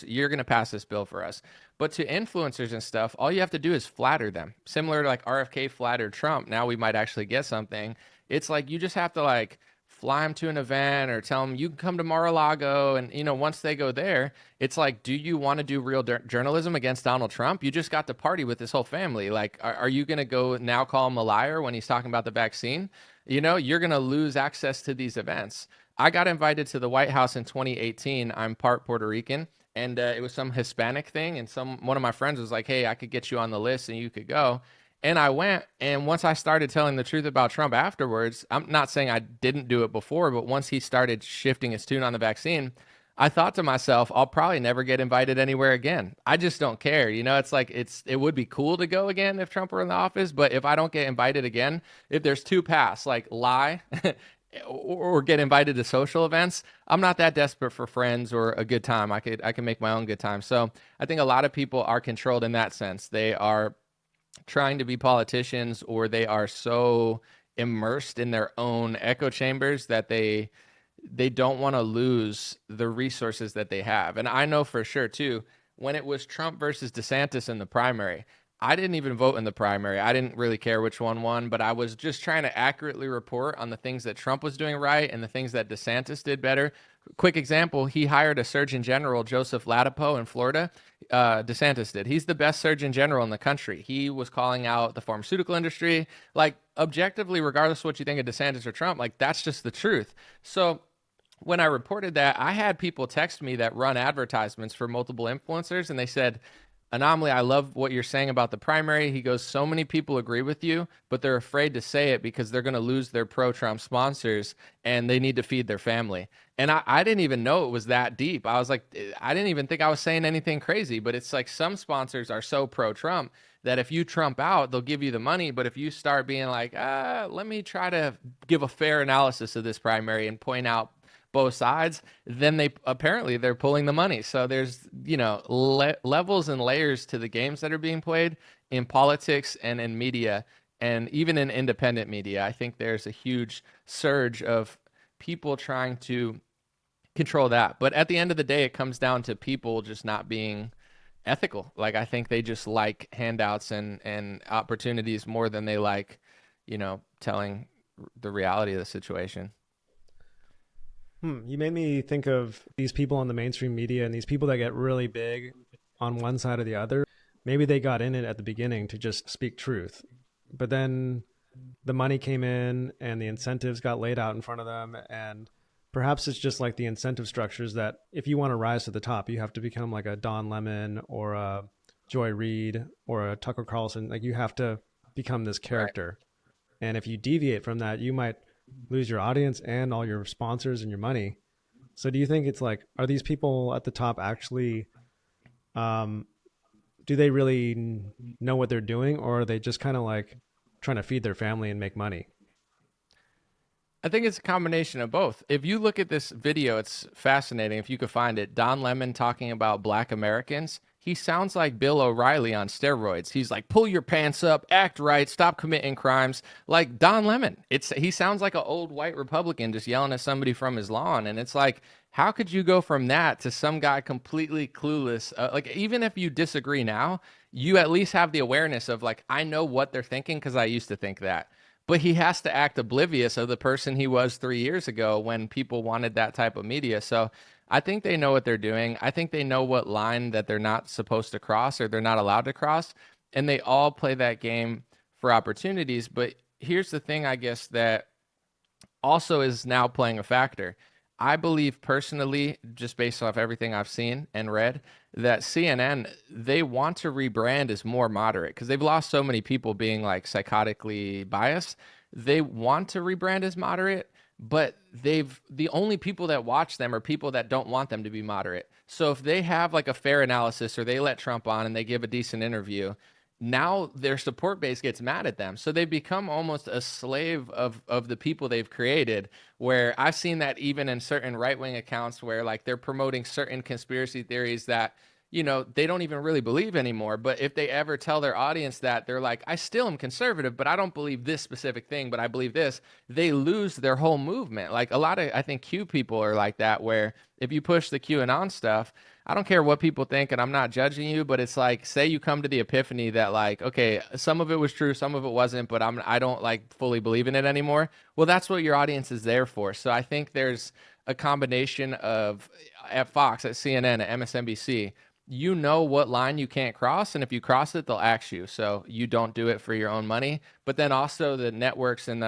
You're going to pass this bill for us. But to influencers and stuff, all you have to do is flatter them. Similar to like RFK flattered Trump. Now we might actually get something. It's like you just have to like fly them to an event or tell them you can come to Mar-a-Lago. And, once they go there, it's like, do you want to do real journalism against Donald Trump? You just got to party with his whole family. Like, are you going to go now call him a liar when he's talking about the vaccine? You're going to lose access to these events. I got invited to the White House in 2018. I'm part Puerto Rican. And it was some Hispanic thing. And one of my friends was like, hey, I could get you on the list and you could go. And I went, and once I started telling the truth about Trump afterwards, I'm not saying I didn't do it before, but once he started shifting his tune on the vaccine, I thought to myself, I'll probably never get invited anywhere again. I just don't care. It's like it would be cool to go again if Trump were in the office, but if I don't get invited again, if there's two paths, like lie or get invited to social events, I'm not that desperate for friends or a good time. I can make my own good time. So I think a lot of people are controlled in that sense. They are trying to be politicians, or they are so immersed in their own echo chambers that they don't want to lose the resources that they have. And I know for sure too, when it was Trump versus DeSantis in the primary, I didn't even vote in the primary. I didn't really care which one won, but I was just trying to accurately report on the things that Trump was doing right and the things that DeSantis did better. Quick example, he hired a Surgeon General, Joseph Ladapo, in Florida. DeSantis did. He's the best Surgeon General in the country. He was calling out the pharmaceutical industry. Like, objectively, regardless of what you think of DeSantis or Trump, like, that's just the truth. So when I reported that, I had people text me that run advertisements for multiple influencers, and they said, An0maly, I love what you're saying about the primary. He goes, so many people agree with you, but they're afraid to say it because they're going to lose their pro-Trump sponsors and they need to feed their family. And I didn't even know it was that deep. I was like, I didn't even think I was saying anything crazy, but it's like some sponsors are so pro-Trump that if you Trump out, they'll give you the money. But if you start being like, let me try to give a fair analysis of this primary and point out both sides, then they're pulling the money. So there's levels and layers to the games that are being played in politics and in media, and even in independent media. I think there's a huge surge of people trying to control that. But at the end of the day, it comes down to people just not being ethical. Like, I think they just like handouts and opportunities more than they like telling the reality of the situation. You made me think of these people on the mainstream media and these people that get really big on one side or the other. Maybe they got in it at the beginning to just speak truth, but then the money came in and the incentives got laid out in front of them. And perhaps it's just like the incentive structures that if you want to rise to the top, you have to become like a Don Lemon or a Joy Reid or a Tucker Carlson. Like, you have to become this character. Right. And if you deviate from that, you might lose your audience and all your sponsors and your money. So do you think it's like, are these people at the top actually, do they really know what they're doing, or are they just kind of like trying to feed their family and make money? I think it's a combination of both. If you look at this video, it's fascinating. If you could find it, Don Lemon talking about Black Americans. He sounds like Bill O'Reilly on steroids. He's like, "Pull your pants up, act right, stop committing crimes." Like Don Lemon. He sounds like an old white Republican just yelling at somebody from his lawn, and it's like, how could you go from that to some guy completely clueless? Like even if you disagree now, you at least have the awareness of like, I know what they're thinking because I used to think that. But he has to act oblivious of the person he was 3 years ago when people wanted that type of media. So I think they know what they're doing. I think they know what line that they're not supposed to cross or they're not allowed to cross. And they all play that game for opportunities. But here's the thing, I guess, that also is now playing a factor. I believe personally, just based off everything I've seen and read, that CNN, they want to rebrand as more moderate because they've lost so many people being like psychotically biased. They want to rebrand as moderate, but the only people that watch them are people that don't want them to be moderate. So if they have like a fair analysis or they let Trump on and they give a decent interview, now their support base gets mad at them. So they've become almost a slave of the people they've created, where I've seen that even in certain right-wing accounts where like they're promoting certain conspiracy theories that, they don't even really believe anymore. But if they ever tell their audience that, they're like, I still am conservative, but I don't believe this specific thing, but I believe this, they lose their whole movement. Like a lot of, I think Q people are like that, where if you push the QAnon stuff, I don't care what people think, and I'm not judging you, but it's like, say you come to the epiphany that like, okay, some of it was true, some of it wasn't, but I don't like fully believe in it anymore. Well, that's what your audience is there for. So I think there's a combination of at Fox, at CNN, at MSNBC, you know what line you can't cross, and if you cross it, they'll axe you. So you don't do it for your own money. But then also the networks and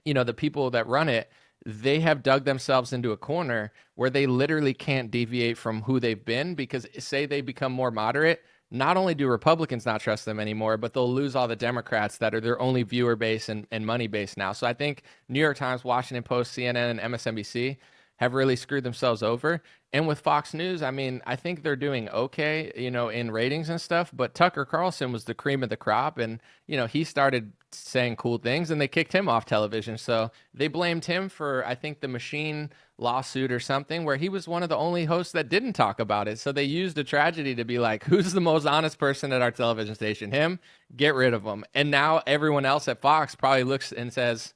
the people that run it, they have dug themselves into a corner where they literally can't deviate from who they've been, because say they become more moderate, not only do Republicans not trust them anymore, but they'll lose all the Democrats that are their only viewer base and money base now. So I think New York Times, Washington Post, CNN, and MSNBC have really screwed themselves over. And with Fox News, I mean, I think they're doing okay, in ratings and stuff. But Tucker Carlson was the cream of the crop. And, he started saying cool things and they kicked him off television. So they blamed him for, I think, the machine lawsuit or something, where he was one of the only hosts that didn't talk about it. So they used a tragedy to be like, who's the most honest person at our television station? Him? Get rid of him. And now everyone else at Fox probably looks and says,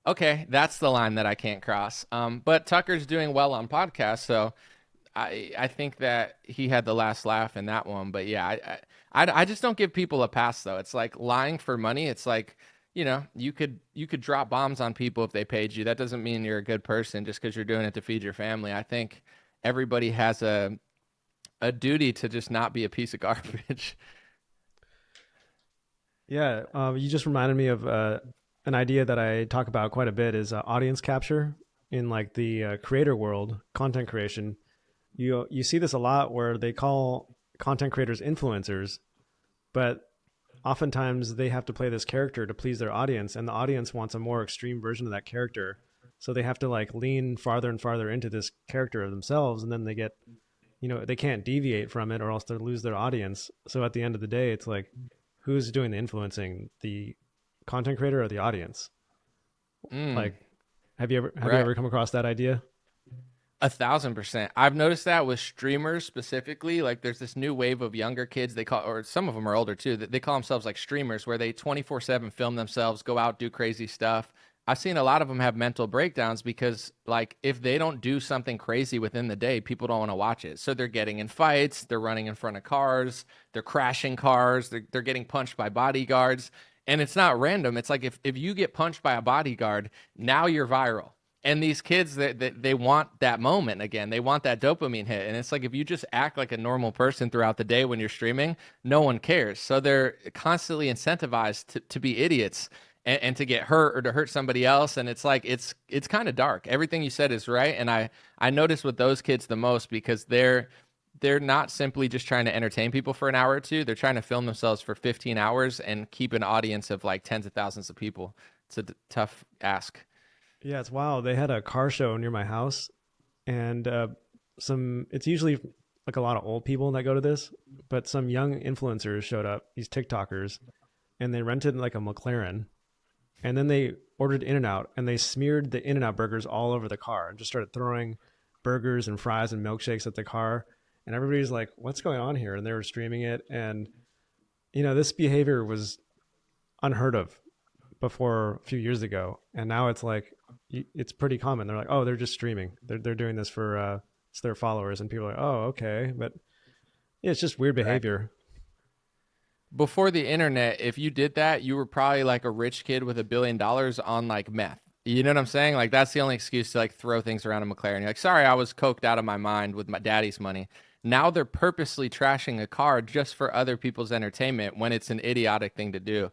okay, that's the line that I can't cross. But Tucker's doing well on podcasts, so I think that he had the last laugh in that one. But yeah, I just don't give people a pass though. It's like lying for money. It's like, you could drop bombs on people if they paid you. That doesn't mean you're a good person just because you're doing it to feed your family. I think everybody has a duty to just not be a piece of garbage. Yeah, you just reminded me of an idea that I talk about quite a bit is audience capture in like the creator world, content creation. You see this a lot where they call content creators influencers, but oftentimes they have to play this character to please their audience, and the audience wants a more extreme version of that character. So they have to like lean farther and farther into this character of themselves, and then they get, they can't deviate from it or else they'll lose their audience. So at the end of the day, it's like, who's doing the influencing, the content creator or the audience? Like, have you Right. ever come across that idea? 1,000%. I've noticed that with streamers specifically. Like, there's this new wave of younger kids. They call, or some of them are older too. That they call themselves like streamers, where they 24/7 film themselves, go out, do crazy stuff. I've seen a lot of them have mental breakdowns because, like, if they don't do something crazy within the day, people don't want to watch it. So they're getting in fights, they're running in front of cars, they're crashing cars, they're getting punched by bodyguards. And it's not random. It's like if you get punched by a bodyguard, now you're viral. And these kids, they want that moment again. They want that dopamine hit. And it's like if you just act like a normal person throughout the day when you're streaming, no one cares. So they're constantly incentivized to be idiots and to get hurt or to hurt somebody else. And it's like it's kind of dark. Everything you said is right. And I notice with those kids the most, because they're not simply just trying to entertain people for an hour or two. They're trying to film themselves for 15 hours and keep an audience of like tens of thousands of people. It's a tough ask. Yeah, it's wild. They had a car show near my house, and it's usually like a lot of old people that go to this, but some young influencers showed up, these TikTokers, and they rented like a McLaren, and then they ordered In-N-Out and they smeared the In-N-Out burgers all over the car and just started throwing burgers and fries and milkshakes at the car. And everybody's like, "What's going on here?" And they were streaming it, and this behavior was unheard of before a few years ago, and now it's like it's pretty common. They're like, "Oh, they're just streaming. They're doing this for it's their followers," and people are like, "Oh, okay," but yeah, it's just weird Right. behavior. Before the internet, if you did that, you were probably like a rich kid with $1 billion on like meth. You know what I'm saying? Like that's the only excuse to like throw things around a McLaren. You're like, sorry, I was coked out of my mind with my daddy's money. Now they're purposely trashing a car just for other people's entertainment when it's an idiotic thing to do.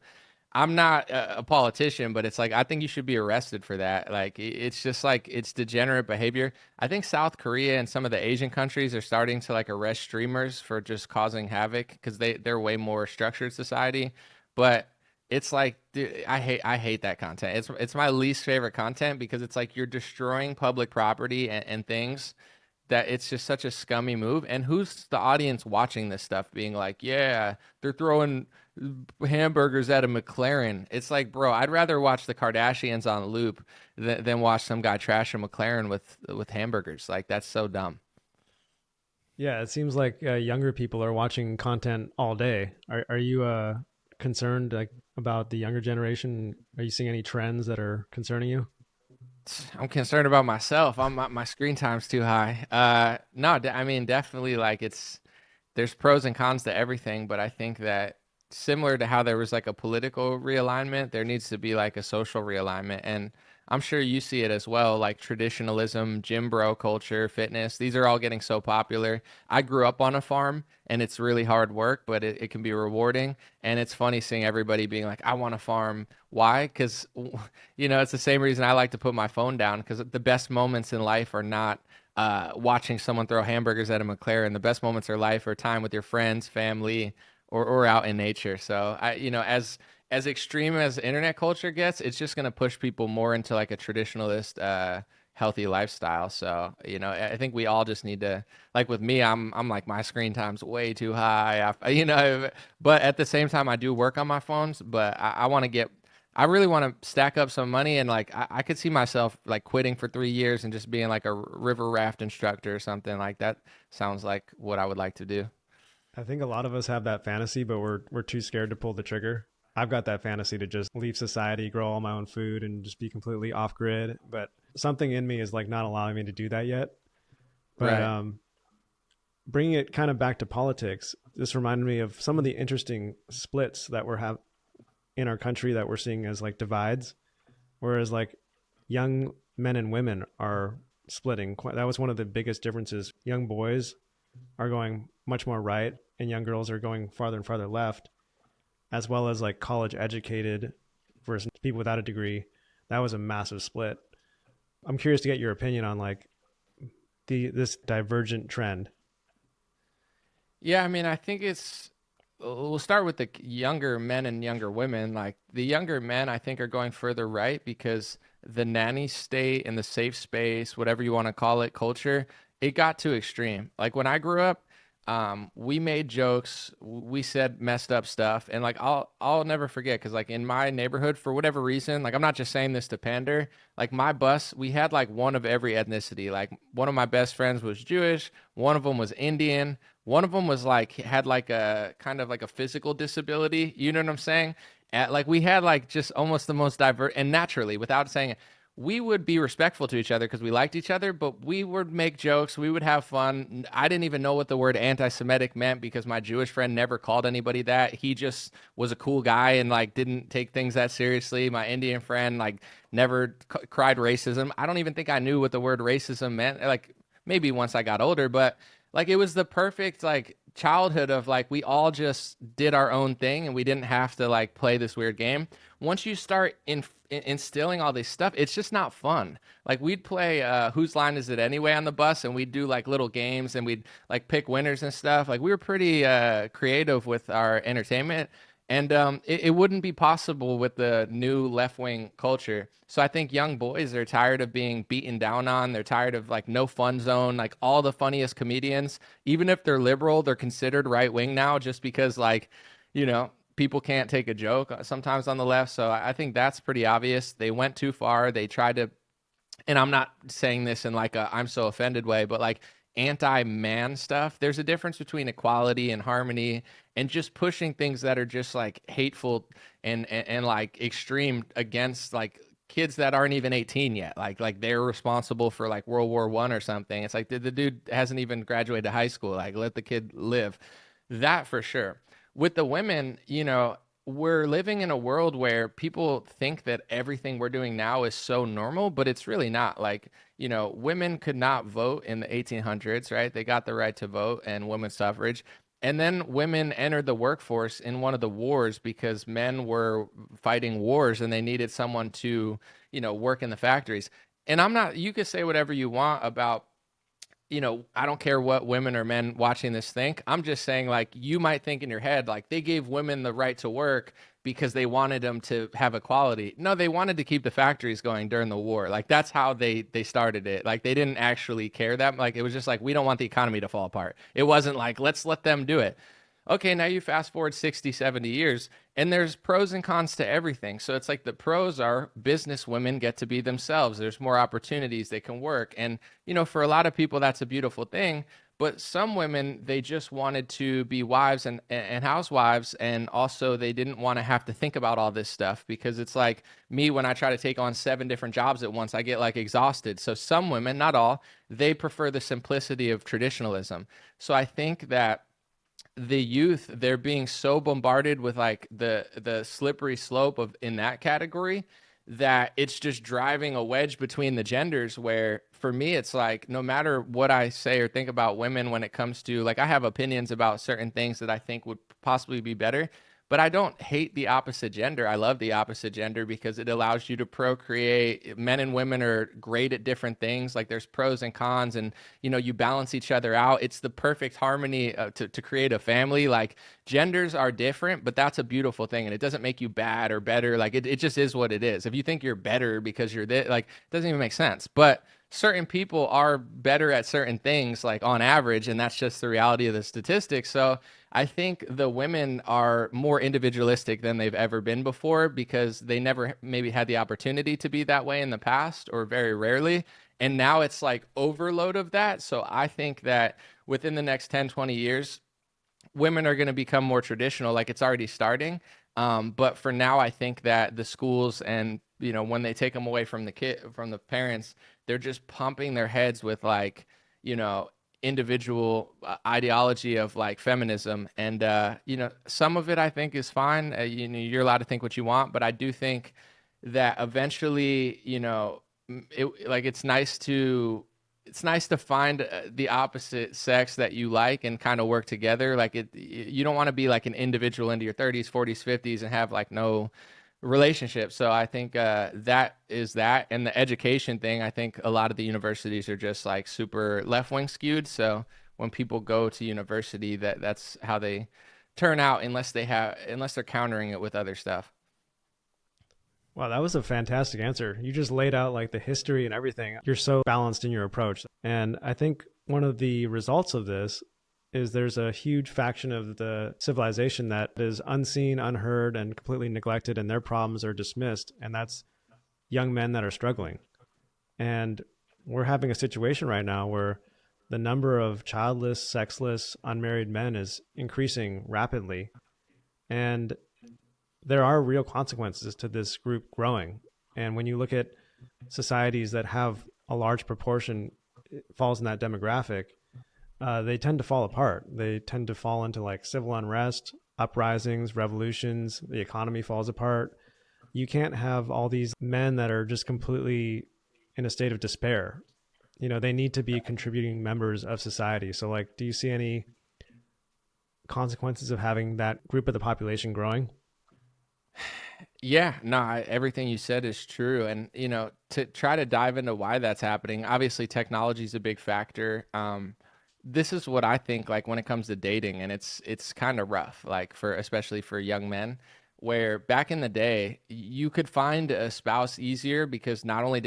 I'm not a politician, but it's like I think you should be arrested for that. Like it's just like it's degenerate behavior. I think South Korea and some of the Asian countries are starting to like arrest streamers for just causing havoc because they're way more structured society. But it's like dude, I hate that content. It's my least favorite content because it's like you're destroying public property and things that it's just such a scummy move. And who's the audience watching this stuff being like, yeah, they're throwing hamburgers at a McLaren? It's like, bro, I'd rather watch the Kardashians on loop than watch some guy trash a McLaren with hamburgers. Like that's so dumb. Yeah, it seems like younger people are watching content all day. Are you concerned like about the younger generation? Are you seeing any trends that are concerning you? I'm concerned about myself. My screen time's too high. No, I mean definitely like it's there's pros and cons to everything, but I think that similar to how there was like a political realignment, there needs to be like a social realignment. And I'm sure you see it as well, like traditionalism, gym bro culture, fitness. These are all getting so popular. I grew up on a farm and it's really hard work, but it can be rewarding. And it's funny seeing everybody being like, I want to farm. Why? Because, it's the same reason I like to put my phone down because the best moments in life are not watching someone throw hamburgers at a McLaren. The best moments of life are time with your friends, family, or out in nature. So as extreme as internet culture gets, it's just going to push people more into like a traditionalist, healthy lifestyle. So I think we all just need to like with me, I'm like my screen time's way too high. But at the same time, I do work on my phones. But I want to get I really want to stack up some money and like I could see myself like quitting for 3 years and just being like a river raft instructor or something like that. Sounds like what I would like to do. I think a lot of us have that fantasy, but we're too scared to pull the trigger. I've got that fantasy to just leave society, grow all my own food, and just be completely off grid. But something in me is like not allowing me to do that yet. But Right. bringing it kind of back to politics, this reminded me of some of the interesting splits that we're have in our country that we're seeing as like divides. Whereas like young men and women are splitting. That was one of the biggest differences. Young boys are going much more right, and young girls are going farther and farther left, as well as like college educated versus people without a degree. That was a massive split. I'm curious to get your opinion on like this divergent trend. Yeah, I mean, I think we'll start with the younger men and younger women. Like the younger men, I think are going further right because the nanny state and the safe space, whatever you want to call it, culture, it got too extreme. Like when I grew up, we made jokes, we said messed up stuff, and like I'll never forget because like in my neighborhood, for whatever reason, like I'm not just saying this to pander, like my bus, we had like one of every ethnicity. Like one of my best friends was Jewish, one of them was Indian, one of them was like had like a kind of like a physical disability. You know what I'm saying? Like we had like just almost the most diverse and naturally, without saying it, we would be respectful to each other because we liked each other, but we would make jokes. We would have fun. I didn't even know what the word anti-Semitic meant because my Jewish friend never called anybody that. He just was a cool guy and like didn't take things that seriously. My Indian friend like never cried racism. I don't even think I knew what the word racism meant. Like maybe once I got older, but like it was the perfect like childhood of like we all just did our own thing and we didn't have to like play this weird game. Once you start instilling all this stuff, it's just not fun. Like we'd play whose line is it anyway on the bus, and we'd do like little games and we'd like pick winners and stuff. Like we were pretty creative with our entertainment. And it wouldn't be possible with the new left wing culture. So I think young boys are tired of being beaten down on. They're tired of like no fun zone. Like all the funniest comedians, even if they're liberal, they're considered right wing now just because like, you know, people can't take a joke sometimes on the left. So I think that's pretty obvious. They went too far. They tried to, and I'm not saying this in like a I'm so offended way, but like anti-man stuff. There's a difference between equality and harmony and just pushing things that are just like hateful and like extreme against like kids that aren't even 18 yet. Like they're responsible for like World War I or something. It's like the dude hasn't even graduated high school. Like let the kid live. That for sure. With the women, we're living in a world where people think that everything we're doing now is so normal, but it's really not. Like, women could not vote in the 1800s, right? They got the right to vote and women's suffrage. And then women entered the workforce in one of the wars because men were fighting wars and they needed someone to, work in the factories. And you could say whatever you want about I don't care what women or men watching this think. I'm just saying, like, you might think in your head, like, they gave women the right to work because they wanted them to have equality. No, they wanted to keep the factories going during the war. Like, that's how they started it. Like, they didn't actually care that. Like, it was just like, we don't want the economy to fall apart. It wasn't like, let's let them do it. Okay, now you fast forward 60, 70 years, and there's pros and cons to everything. So it's like the pros are business women get to be themselves. There's more opportunities they can work. And, for a lot of people, that's a beautiful thing. But some women, they just wanted to be wives and housewives. And also, they didn't want to have to think about all this stuff because it's like me when I try to take on 7 different jobs at once, I get like exhausted. So some women, not all, they prefer the simplicity of traditionalism. So I think that the youth, they're being so bombarded with like the slippery slope of in that category that it's just driving a wedge between the genders where for me it's like no matter what I say or think about women when it comes to like I have opinions about certain things that I think would possibly be better, but I don't hate the opposite gender. I love the opposite gender because it allows you to procreate. Men and women are great at different things. Like there's pros and cons, and you balance each other out. It's the perfect harmony to create a family. Like genders are different, but that's a beautiful thing, and it doesn't make you bad or better. Like it just is what it is. If you think you're better because you're this, like it doesn't even make sense. But certain people are better at certain things, like on average, and that's just the reality of the statistics. So I think the women are more individualistic than they've ever been before because they never maybe had the opportunity to be that way in the past or very rarely. And now it's like overload of that. So I think that within the next 10, 20 years, women are going to become more traditional, like it's already starting. But for now, I think that the schools and when they take them away from from the parents, they're just pumping their heads with like you know individual ideology of like feminism, and some of it I think is fine. You're allowed to think what you want, but I do think that eventually like it's nice to find the opposite sex that you like and kind of work together. Like you don't want to be like an individual into your 30s, 40s, 50s and have like no relationship. So I think that is that. And the education thing, I think a lot of the universities are just like super left wing skewed. So when people go to university, that's how they turn out, unless they're countering it with other stuff. Wow, that was a fantastic answer. You just laid out like the history and everything. You're so balanced in your approach. And I think one of the results of this is there's a huge faction of the civilization that is unseen, unheard, and completely neglected, and their problems are dismissed. And that's young men that are struggling. And we're having a situation right now where the number of childless, sexless, unmarried men is increasing rapidly. And there are real consequences to this group growing. And when you look at societies that have a large proportion falls in that demographic, they tend to fall apart. They tend to fall into like civil unrest, uprisings, revolutions. The economy falls apart. You can't have all these men that are just completely in a state of despair. They need to be contributing members of society. So like, do you see any consequences of having that group of the population growing? Yeah, no, everything you said is true. And, to try to dive into why that's happening, obviously technology is a big factor. This is what I think, like when it comes to dating, and it's kind of rough, like especially for young men. where back in the day you could find a spouse easier because not only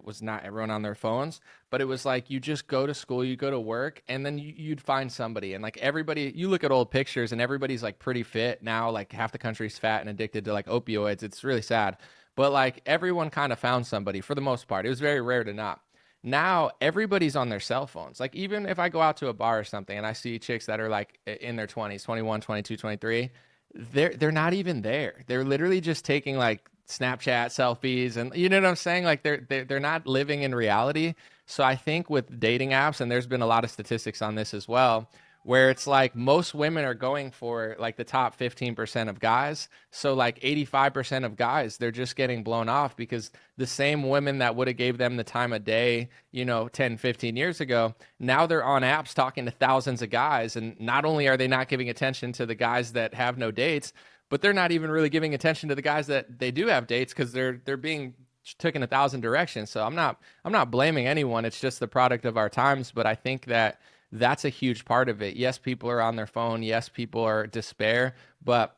was not everyone on their phones, but it was like you just go to school, you go to work, and then you'd find somebody. And like everybody, you look at old pictures and everybody's like pretty fit now, like half the country's fat and addicted to like opioids. It's really sad. But like everyone kind of found somebody for the most part. It was very rare to not. Now everybody's on their cell phones. Like even if I go out to a bar or something and I see chicks that are like in their 20s, 21, 22, 23, they're not even there. They're literally just taking like Snapchat selfies, and you know what I'm saying? Like they're not living in reality. So I think with dating apps, and there's been a lot of statistics on this as well, where it's like most women are going for like the top 15% of guys. So like 85% of guys, they're just getting blown off because the same women that would have gave them the time of day, 10, 15 years ago, now they're on apps talking to thousands of guys. And not only are they not giving attention to the guys that have no dates, but they're not even really giving attention to the guys that they do have dates because they're being taken 1,000 directions. So I'm not blaming anyone. It's just the product of our times. But I think that that's a huge part of it. Yes, people are on their phone. Yes, people are despair, but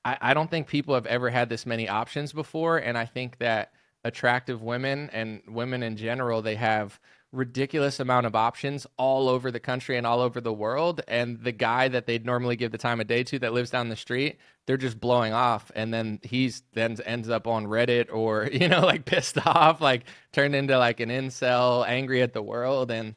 I don't think people have ever had this many options before. And I think that attractive women and women in general, they have ridiculous amount of options all over the country and all over the world. And the guy that they'd normally give the time of day to that lives down the street, they're just blowing off. And then he's then ends up on Reddit or, like pissed off, like turned into like an incel, angry at the world. And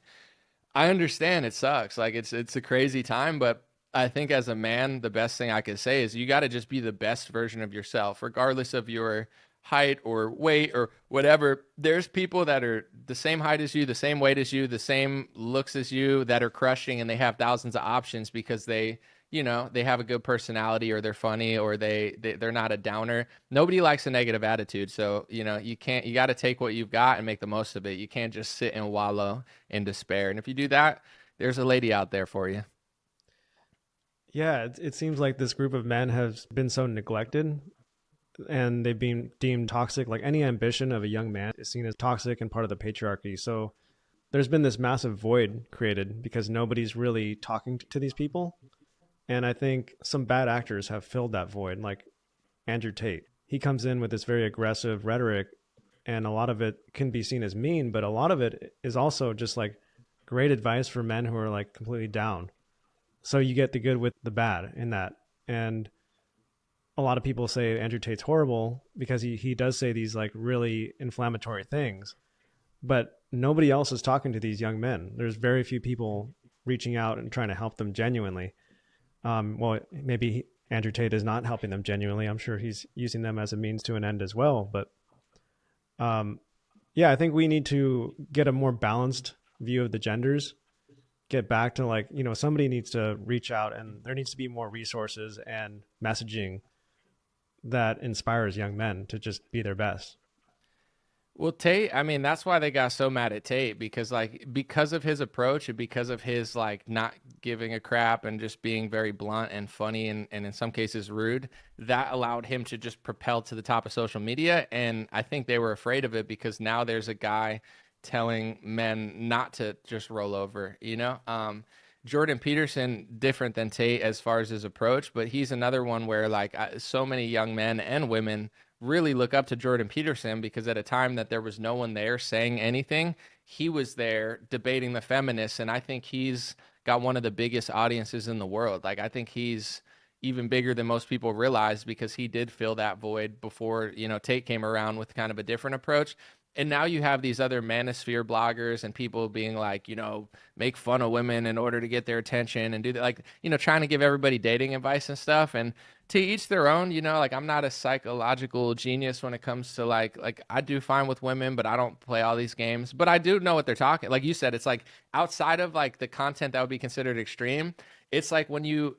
I understand it sucks. Like it's a crazy time, but I think as a man, the best thing I could say is you got to just be the best version of yourself, regardless of your height or weight or whatever. There's people that are the same height as you, the same weight as you, the same looks as you that are crushing and they have thousands of options because they have a good personality or they're funny or they're not a downer. Nobody likes a negative attitude. So, you got to take what you've got and make the most of it. You can't just sit and wallow in despair. And if you do that, there's a lady out there for you. Yeah, it seems like this group of men has been so neglected and they've been deemed toxic. Like any ambition of a young man is seen as toxic and part of the patriarchy. So there's been this massive void created because nobody's really talking to these people. And I think some bad actors have filled that void, like Andrew Tate. He comes in with this very aggressive rhetoric, and a lot of it can be seen as mean, but a lot of it is also just like great advice for men who are like completely down. So you get the good with the bad in that. And a lot of people say Andrew Tate's horrible because he does say these like really inflammatory things, but nobody else is talking to these young men. There's very few people reaching out and trying to help them genuinely. Well, maybe Andrew Tate is not helping them genuinely. I'm sure he's using them as a means to an end as well. But yeah, I think we need to get a more balanced view of the genders, get back to like, somebody needs to reach out and there needs to be more resources and messaging that inspires young men to just be their best. Well, Tate, I mean, that's why they got so mad at Tate because of his approach and because of his like not giving a crap and just being very blunt and funny and in some cases rude, that allowed him to just propel to the top of social media. And I think they were afraid of it because now there's a guy telling men not to just roll over, Jordan Peterson, different than Tate as far as his approach, but he's another one where like so many young men and women really look up to Jordan Peterson because at a time that there was no one there saying anything, he was there debating the feminists. And I think he's got one of the biggest audiences in the world. Like, I think he's even bigger than most people realize because he did fill that void before, Tate came around with kind of a different approach. And now you have these other manosphere bloggers and people being like, make fun of women in order to get their attention and do that, like, trying to give everybody dating advice and stuff. And to each their own, like I'm not a psychological genius when it comes to like I do fine with women, but I don't play all these games. But I do know what they're talking. Like you said, it's like outside of like the content that would be considered extreme. It's like when you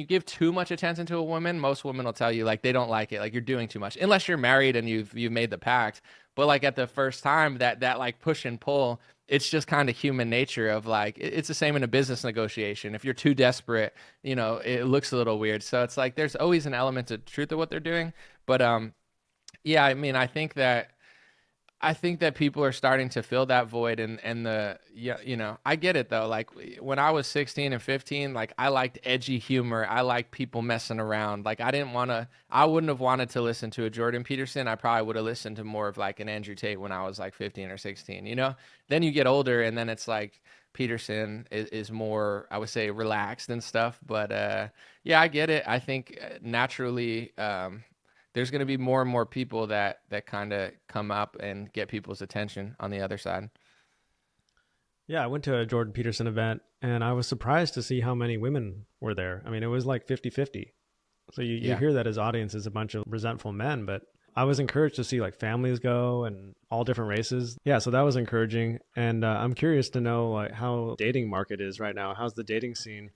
give too much attention to a woman, most women will tell you like they don't like it, like you're doing too much, unless you're married and you've made the pact. But like at the first time, that like push and pull, it's just kind of human nature of like it's the same in a business negotiation. If you're too desperate, it looks a little weird. So it's like there's always an element of truth of what they're doing. But yeah, I mean, I think that I think that people are starting to fill that void, and the yeah, I get it though. Like when I was 16 and 15, like I liked edgy humor. I liked people messing around. Like I wouldn't have wanted to listen to a Jordan Peterson. I probably would have listened to more of like an Andrew Tate when I was like 15 or 16. Then you get older and then it's like Peterson is more, I would say, relaxed and stuff. But yeah, I get it. I think naturally, there's going to be more and more people that kind of come up and get people's attention on the other side. Yeah, I went to a Jordan Peterson event and I was surprised to see how many women were there. I mean, it was like 50-50. So you Yeah. hear that his audience is a bunch of resentful men, but I was encouraged to see like families go and all different races. Yeah, so that was encouraging. And I'm curious to know like how dating market is right now. How's the dating scene?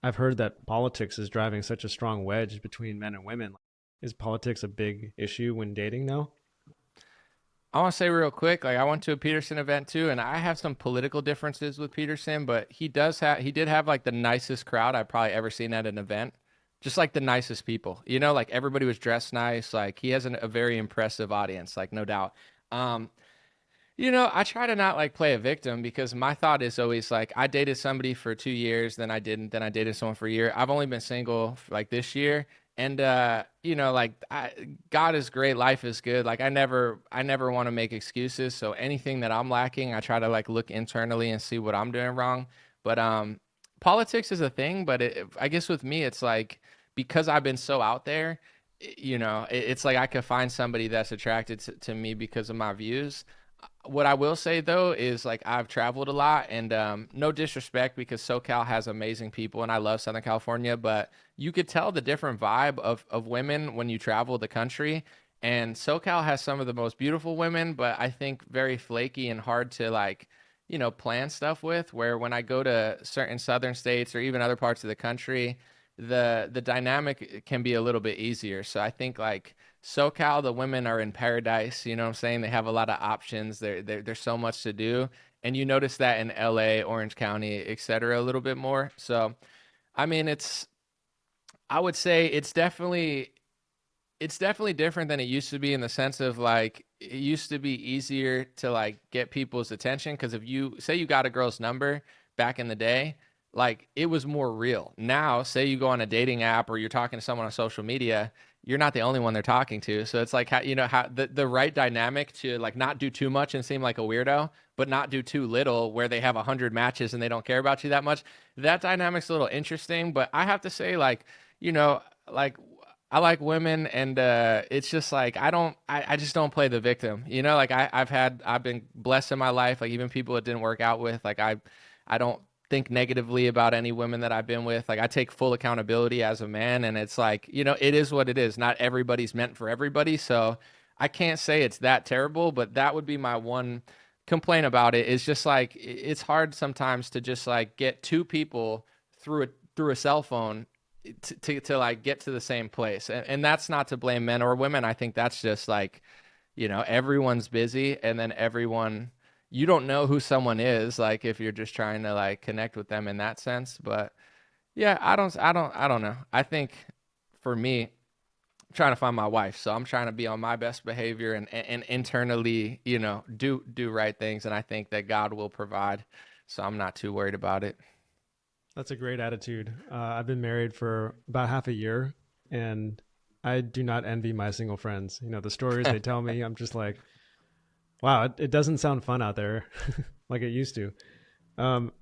I've heard that politics is driving such a strong wedge between men and women. Is politics a big issue when dating now? I want to say real quick, like I went to a Peterson event too, and I have some political differences with Peterson, but he did have like the nicest crowd I've probably ever seen at an event. Just like the nicest people, like everybody was dressed nice. Like he has a very impressive audience, like no doubt. Um, I try to not like play a victim because my thought is always like I dated somebody for 2 years, then I didn't, then I dated someone for a year. I've only been single for, like this year, and God is great, life is good. Like I never want to make excuses. So anything that I'm lacking, I try to like look internally and see what I'm doing wrong. But politics is a thing, but I guess with me, it's like because I've been so out there. It's like I could find somebody that's attracted to me because of my views. What I will say though is like I've traveled a lot, and no disrespect because SoCal has amazing people and I love Southern California, but you could tell the different vibe of women when you travel the country. And SoCal has some of the most beautiful women, but I think very flaky and hard to like, plan stuff with. Where when I go to certain southern states or even other parts of the country, the dynamic can be a little bit easier. So I think like SoCal, the women are in paradise. You know what I'm saying? They have a lot of options. There's so much to do. And you notice that in LA, Orange County, et cetera, a little bit more. So, I mean, I would say it's definitely different than it used to be in the sense of like, it used to be easier to like get people's attention. Because if you say you got a girl's number back in the day, like it was more real. Now, say you go on a dating app or you're talking to someone on social media, you're not the only one they're talking to. So it's like how the right dynamic to like not do too much and seem like a weirdo, but not do too little where they have 100 matches and they don't care about you that much. That dynamic's a little interesting, but I have to say like I like women, and it's just like I just don't play the victim. Like I've been blessed in my life, like even people it didn't work out with, like I don't think negatively about any women that I've been with. Like I take full accountability as a man, and it's like, it is what it is. Not everybody's meant for everybody, so I can't say it's that terrible, but that would be my one complaint about it. Is just like it's hard sometimes to just like get two people through a cell phone to like get to the same place. And that's not to blame men or women. I think that's just like, everyone's busy, and then you don't know who someone is, like if you're just trying to like connect with them in that sense. But yeah, I don't know. I think for me, I'm trying to find my wife. So I'm trying to be on my best behavior and internally, do right things. And I think that God will provide. So I'm not too worried about it. That's a great attitude. I've been married for about half a year, and I do not envy my single friends. The stories they tell me, I'm just like, wow, it doesn't sound fun out there like it used to. Um,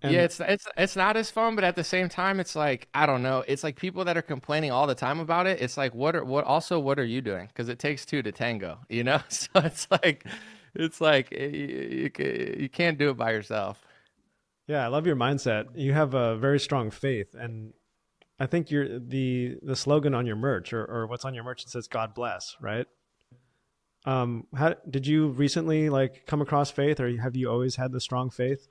Yeah, and it's not as fun, but at the same time, it's like I don't know. It's like people that are complaining all the time about it. It's like what are you doing? Because it takes two to tango, you know. So it's like you can't do it by yourself. yeah, I love your mindset. You have a very strong faith, and I think you're the slogan on your merch or what's on your merch. It says "God bless," right? How did you recently like come across faith, or have you always had the strong faith?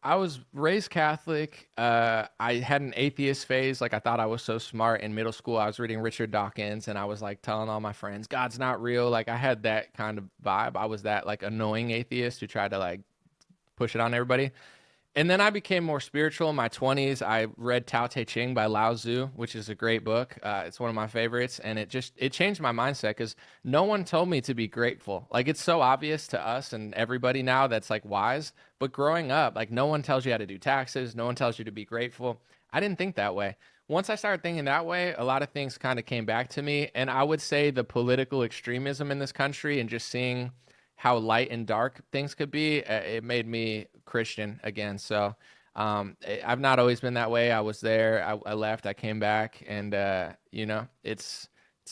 I was raised Catholic. I had an atheist phase. Like I thought I was so smart in middle school. I was reading Richard Dawkins, and I was like telling all my friends, "God's not real." Like I had that kind of vibe. I was that like annoying atheist who tried to like push it on everybody. And then I became more spiritual in my 20s. I read Tao Te Ching by Lao Tzu, which is a great book. It's one of my favorites, and it changed my mindset because no one told me to be grateful. Like it's so obvious to us and everybody now that's like wise, but growing up, like no one tells you how to do taxes, no one tells you to be grateful. I didn't think that way. Once I started thinking that way, a lot of things kind of came back to me, and I would say the political extremism in this country and just seeing how light and dark things could be, it made me Christian again. So I've not always been that way. I was there, I left, I came back, and it's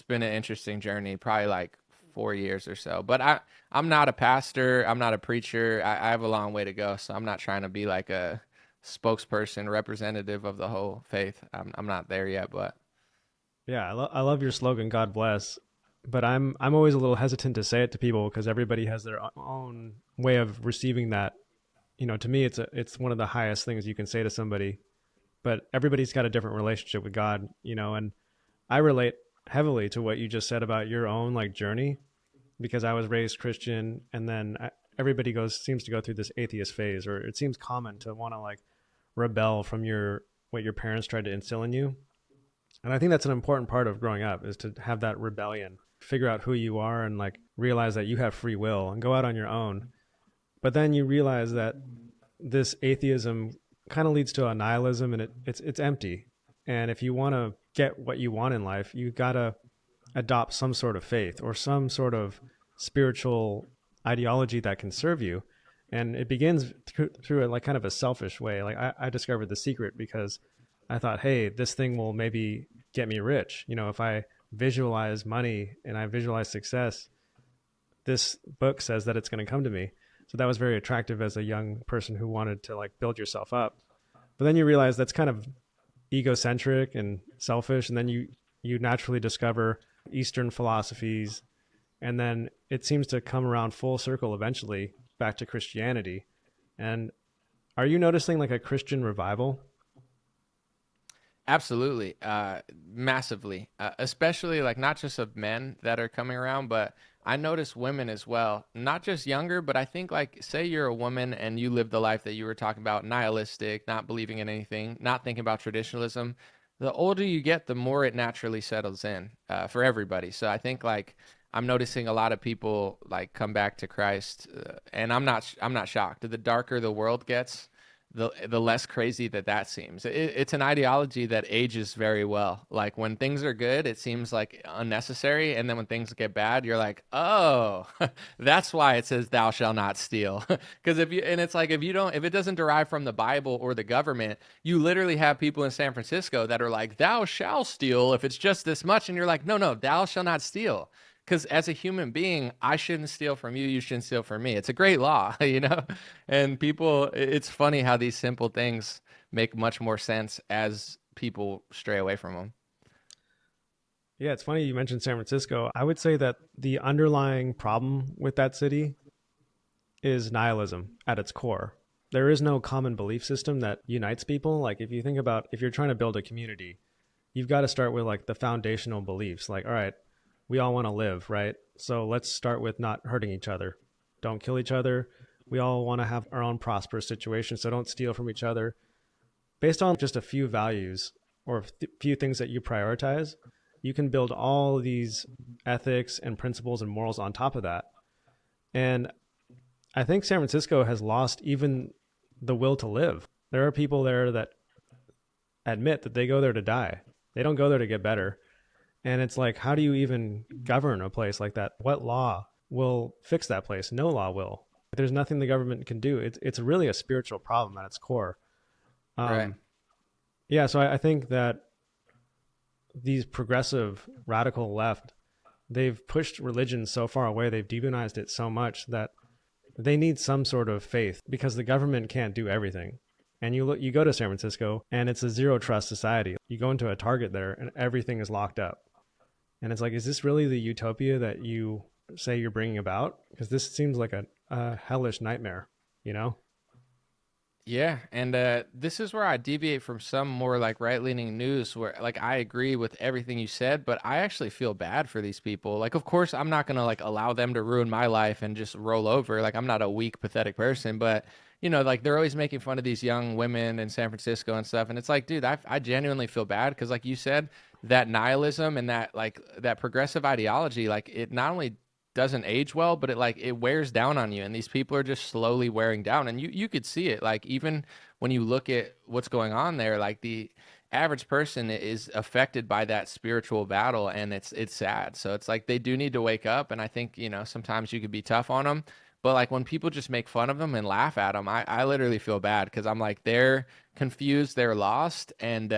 been an interesting journey, probably like 4 years or so. But I'm not a pastor, I'm not a preacher. I have a long way to go, so I'm not trying to be like a spokesperson, representative of the whole faith. I'm not there yet, but Yeah, I love your slogan, God bless. But I'm always a little hesitant to say it to people because everybody has their own way of receiving that. To me, it's one of the highest things you can say to somebody. But everybody's got a different relationship with God, and I relate heavily to what you just said about your own like journey because I was raised Christian, and then everybody seems to go through this atheist phase, or it seems common to want to like rebel from what your parents tried to instill in you. And I think that's an important part of growing up is to have that rebellion, figure out who you are and like realize that you have free will and go out on your own. But then you realize that this atheism kind of leads to a nihilism and it's empty. And if you want to get what you want in life, you got to adopt some sort of faith or some sort of spiritual ideology that can serve you. And it begins through a like kind of a selfish way. Like I discovered The Secret because I thought, hey, this thing will maybe get me rich. If I visualize money and I visualize success, this book says that it's going to come to me. So that was very attractive as a young person who wanted to like build yourself up. But then you realize that's kind of egocentric and selfish. And then you naturally discover Eastern philosophies. And then it seems to come around full circle eventually back to Christianity. And are you noticing like a Christian revival? absolutely, massively, especially like not just of men that are coming around, but I notice women as well. Not just younger, but I think like say you're a woman and you live the life that you were talking about, nihilistic, not believing in anything, not thinking about traditionalism. The older you get, the more it naturally settles in for everybody. So I think like I'm noticing a lot of people like come back to Christ, and I'm not shocked. The darker the world gets, the less crazy that seems. It's an ideology that ages very well. Like when things are good, it seems like unnecessary, and then when things get bad, you're like, oh, that's why it says thou shall not steal. Because it's like if it doesn't derive from the Bible or the government, you literally have people in San Francisco that are like, thou shall steal if it's just this much, and you're like, no, no, thou shall not steal. Because as a human being, I shouldn't steal from you. You shouldn't steal from me. It's a great law, you know? And people, it's funny how these simple things make much more sense as people stray away from them. Yeah, it's funny you mentioned San Francisco. I would say that the underlying problem with that city is nihilism at its core. There is no common belief system that unites people. Like if you think about if you're trying to build a community, you've got to start with like the foundational beliefs. Like, all right, we all want to live, right? So let's start with not hurting each other. Don't kill each other. We all want to have our own prosperous situation, so don't steal from each other. Based on just a few values or a few things that you prioritize, you can build all these ethics and principles and morals on top of that. And I think San Francisco has lost even the will to live. There are people there that admit that they go there to die. They don't go there to get better. And it's like, how do you even govern a place like that? What law will fix that place? No law will. There's nothing the government can do. It's really a spiritual problem at its core. Right. Um, yeah, so I think that these progressive radical left, they've pushed religion so far away, they've demonized it so much that they need some sort of faith because the government can't do everything. And you go to San Francisco and it's a zero trust society. You go into a Target there and everything is locked up. And it's like, is this really the utopia that you say you're bringing about? Because this seems like a hellish nightmare, you know? Yeah, and this is where I deviate from some more like right-leaning news where like I agree with everything you said, but I actually feel bad for these people. Like of course I'm not going to like allow them to ruin my life and just roll over. Like I'm not a weak pathetic person, but like they're always making fun of these young women in San Francisco and stuff. And it's like, dude, I genuinely feel bad because, like you said, that nihilism and that like that progressive ideology, like it not only doesn't age well, but it wears down on you. And these people are just slowly wearing down. And you could see it, like even when you look at what's going on there, like the average person is affected by that spiritual battle, and it's sad. So it's like they do need to wake up. And I think, sometimes you could be tough on them, but like when people just make fun of them and laugh at them, I literally feel bad because I'm like, they're confused, they're lost, and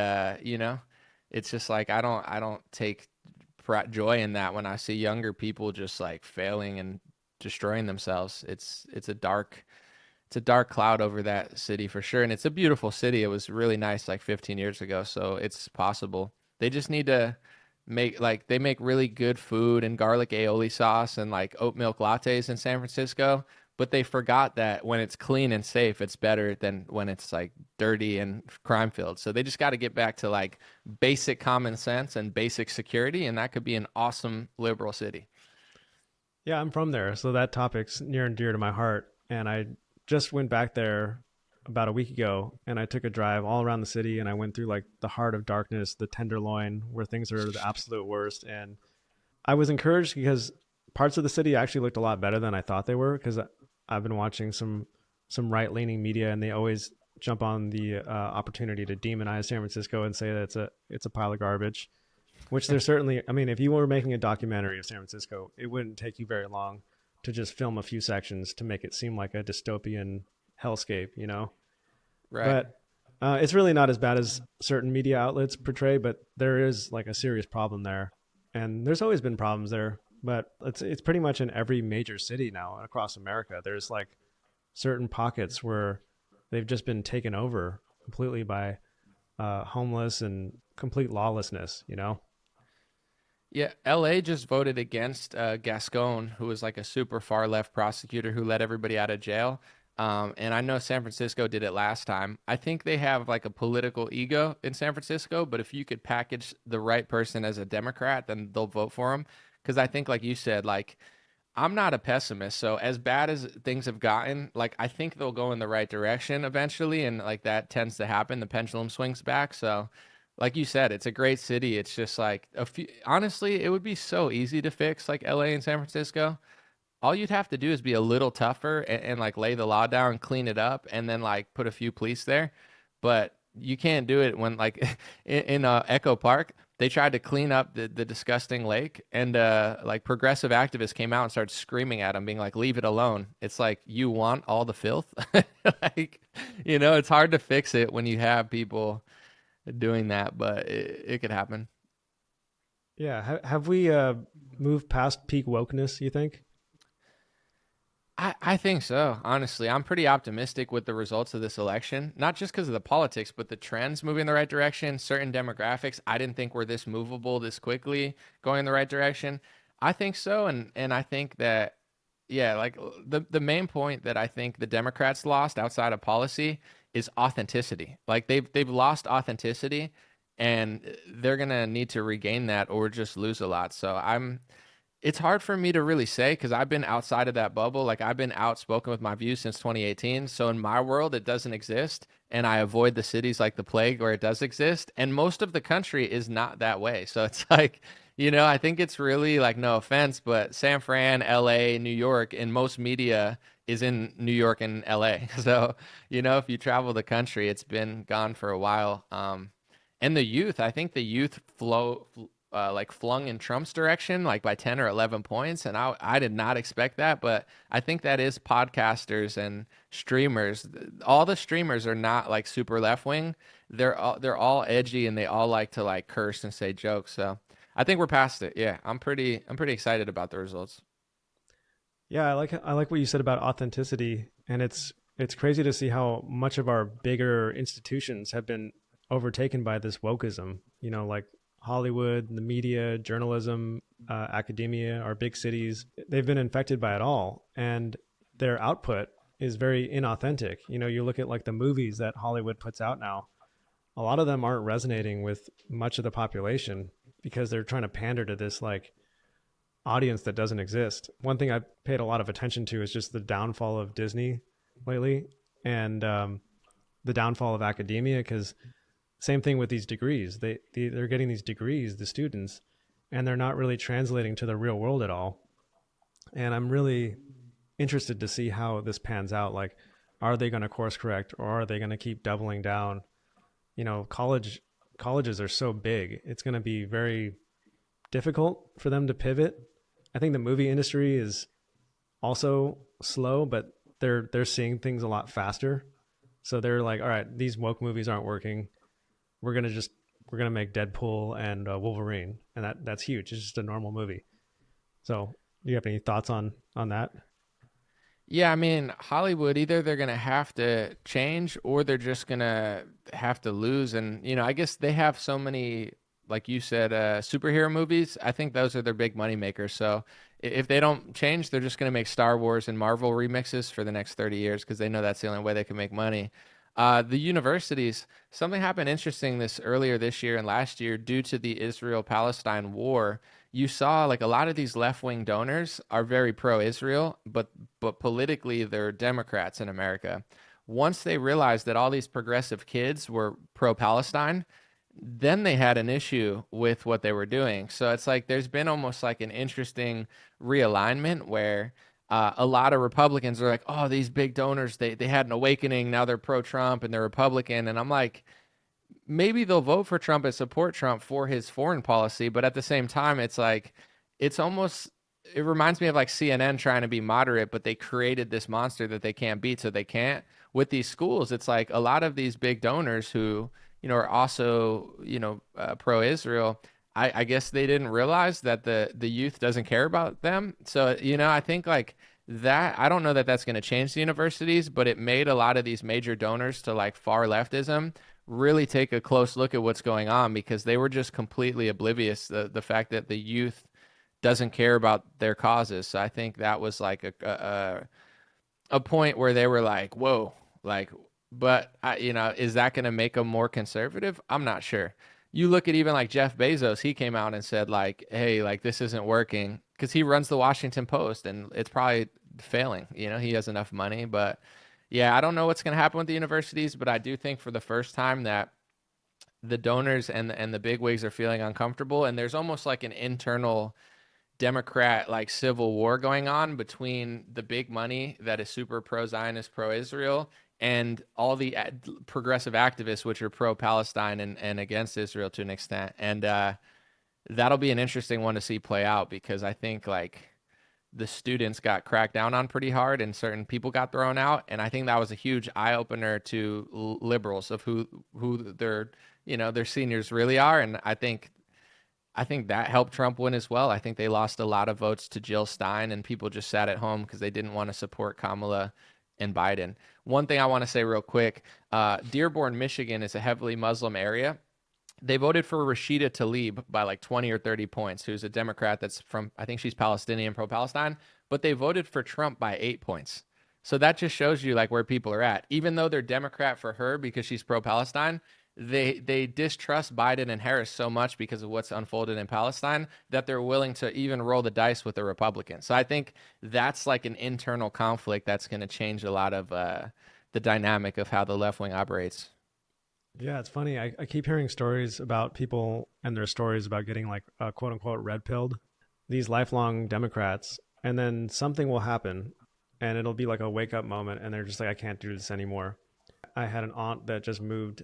it's just like I don't take joy in that when I see younger people just like failing and destroying themselves. It's a dark cloud over that city for sure, and it's a beautiful city. It was really nice like 15 years ago, so it's possible. They just need to they make really good food and garlic aioli sauce and like oat milk lattes in San Francisco, but they forgot that when it's clean and safe, it's better than when it's like dirty and crime filled. So they just got to get back to like basic common sense and basic security, and that could be an awesome liberal city. Yeah, I'm from there, so that topic's near and dear to my heart. And I just went back there about a week ago, and I took a drive all around the city, and I went through like the heart of darkness, the Tenderloin, where things are the absolute worst. And I was encouraged because parts of the city actually looked a lot better than I thought they were. Because I've been watching some right leaning media, and they always jump on the opportunity to demonize San Francisco and say that it's a pile of garbage. Which there's certainly. I mean, if you were making a documentary of San Francisco, it wouldn't take you very long to just film a few sections to make it seem like a dystopian hellscape, Right. But it's really not as bad as certain media outlets portray. But there is like a serious problem there, and there's always been problems there. But it's pretty much in every major city now across America. There's like certain pockets where they've just been taken over completely by homeless and complete lawlessness. Yeah, LA just voted against Gascon, who was like a super far left prosecutor who let everybody out of jail. And I know San Francisco did it last time. I think they have like a political ego in San Francisco, but if you could package the right person as a Democrat, then they'll vote for him. Because I think, like you said, like I'm not a pessimist. So as bad as things have gotten, like I think they'll go in the right direction eventually, and like that tends to happen. The pendulum swings back. So like you said, it's a great city. It's just like honestly, it would be so easy to fix like LA and San Francisco. All you'd have to do is be a little tougher and like lay the law down, clean it up, and then like put a few police there. But you can't do it when like in Echo Park, they tried to clean up the disgusting lake, and like progressive activists came out and started screaming at them, being like, "Leave it alone." It's like you want all the filth, like it's hard to fix it when you have people doing that, but it could happen. Yeah. Have we moved past peak wokeness, you think? I think so. Honestly, I'm pretty optimistic with the results of this election, not just because of the politics, but the trends moving in the right direction. Certain demographics I didn't think were this movable this quickly going in the right direction. I think so, and I think that yeah, like the main point that I think the Democrats lost outside of policy is authenticity. Like they've lost authenticity, and they're gonna need to regain that or just lose a lot. So it's hard for me to really say because I've been outside of that bubble. Like I've been outspoken with my views since 2018. So in my world, it doesn't exist. And I avoid the cities like the plague where it does exist. And most of the country is not that way. So it's like, I think it's really like, no offense, but San Fran, LA, New York, and most media is in New York and LA. So, if you travel the country, it's been gone for a while. And the youth, I think the youth like flung in Trump's direction, like by 10 or 11 points. And I did not expect that, but I think that is podcasters and streamers. All the streamers are not like super left wing. They're all edgy and they all like to like curse and say jokes. So I think we're past it. Yeah. I'm pretty excited about the results. Yeah, I like what you said about authenticity, and it's crazy to see how much of our bigger institutions have been overtaken by this wokeism. Like Hollywood, the media, journalism, academia, our big cities, they've been infected by it all, and their output is very inauthentic. You look at like the movies that Hollywood puts out now, a lot of them aren't resonating with much of the population because they're trying to pander to this like audience that doesn't exist. One thing I've paid a lot of attention to is just the downfall of Disney lately. and the downfall of academia. Because same thing with these degrees, they're getting these degrees, the students, and they're not really translating to the real world at all. And I'm really interested to see how this pans out. Like, are they going to course correct, or are they going to keep doubling down? Colleges are so big, it's going to be very difficult for them to pivot. I think the movie industry is also slow, but they're seeing things a lot faster. So they're like, all right, these woke movies aren't working. We're gonna make Deadpool and Wolverine, and that's huge. It's just a normal movie. So, do you have any thoughts on that? Yeah, I mean, Hollywood, either they're going to have to change or they're just going to have to lose. And, I guess they have so many, like you said, superhero movies. I think those are their big money makers. So if they don't change, they're just going to make Star Wars and Marvel remixes for the next 30 years because they know that's the only way they can make money. The universities, something happened interesting this earlier this year and last year due to the Israel-Palestine war. You saw like a lot of these left-wing donors are very pro-Israel, but politically they're Democrats in America. Once they realized that all these progressive kids were pro-Palestine, then they had an issue with what they were doing. So it's like there's been almost like an interesting realignment where a lot of Republicans are like, oh, these big donors, they had an awakening. Now they're pro-Trump and they're Republican. And I'm like, maybe they'll vote for Trump and support Trump for his foreign policy, but at the same time, it's like it's almost it reminds me of like CNN trying to be moderate, but they created this monster that they can't beat, so they can't. With these schools, it's like a lot of these big donors who are also pro-Israel. I guess they didn't realize that the youth doesn't care about them. So I think like that. I don't know that that's going to change the universities, but it made a lot of these major donors to like far leftism really take a close look at what's going on because they were just completely oblivious the fact that the youth doesn't care about their causes. So I think that was like a point where they were like, "Whoa!" Like, but is that going to make them more conservative? I'm not sure. You look at even like Jeff Bezos, he came out and said like, "Hey, like this isn't working," because he runs the Washington Post and it's probably failing. He has enough money, but yeah, I don't know what's going to happen with the universities, but I do think for the first time that the donors and the bigwigs are feeling uncomfortable, and there's almost like an internal Democrat like civil war going on between the big money that is super pro-Zionist, pro-Israel, and all the progressive activists, which are pro-Palestine and against Israel to an extent. And that'll be an interesting one to see play out because I think like the students got cracked down on pretty hard and certain people got thrown out. And I think that was a huge eye opener to liberals of who their seniors really are. And I think that helped Trump win as well. I think they lost a lot of votes to Jill Stein and people just sat at home because they didn't want to support Kamala and Biden. One thing I want to say real quick, Dearborn, Michigan is a heavily Muslim area. They voted for Rashida Tlaib by like 20 or 30 points, who's a Democrat that's from, I think she's Palestinian, pro-Palestine, but they voted for Trump by 8 points. So that just shows you like where people are at. Even though they're Democrat for her because she's pro-Palestine, they distrust Biden and Harris so much because of what's unfolded in Palestine that they're willing to even roll the dice with the Republicans. So I think that's like an internal conflict that's going to change a lot of the dynamic of how the left wing operates. Yeah, it's funny. I keep hearing stories about people and their stories about getting like quote unquote red pilled, these lifelong Democrats, and then something will happen and it'll be like a wake up moment and they're just like, I can't do this anymore. I had an aunt that just moved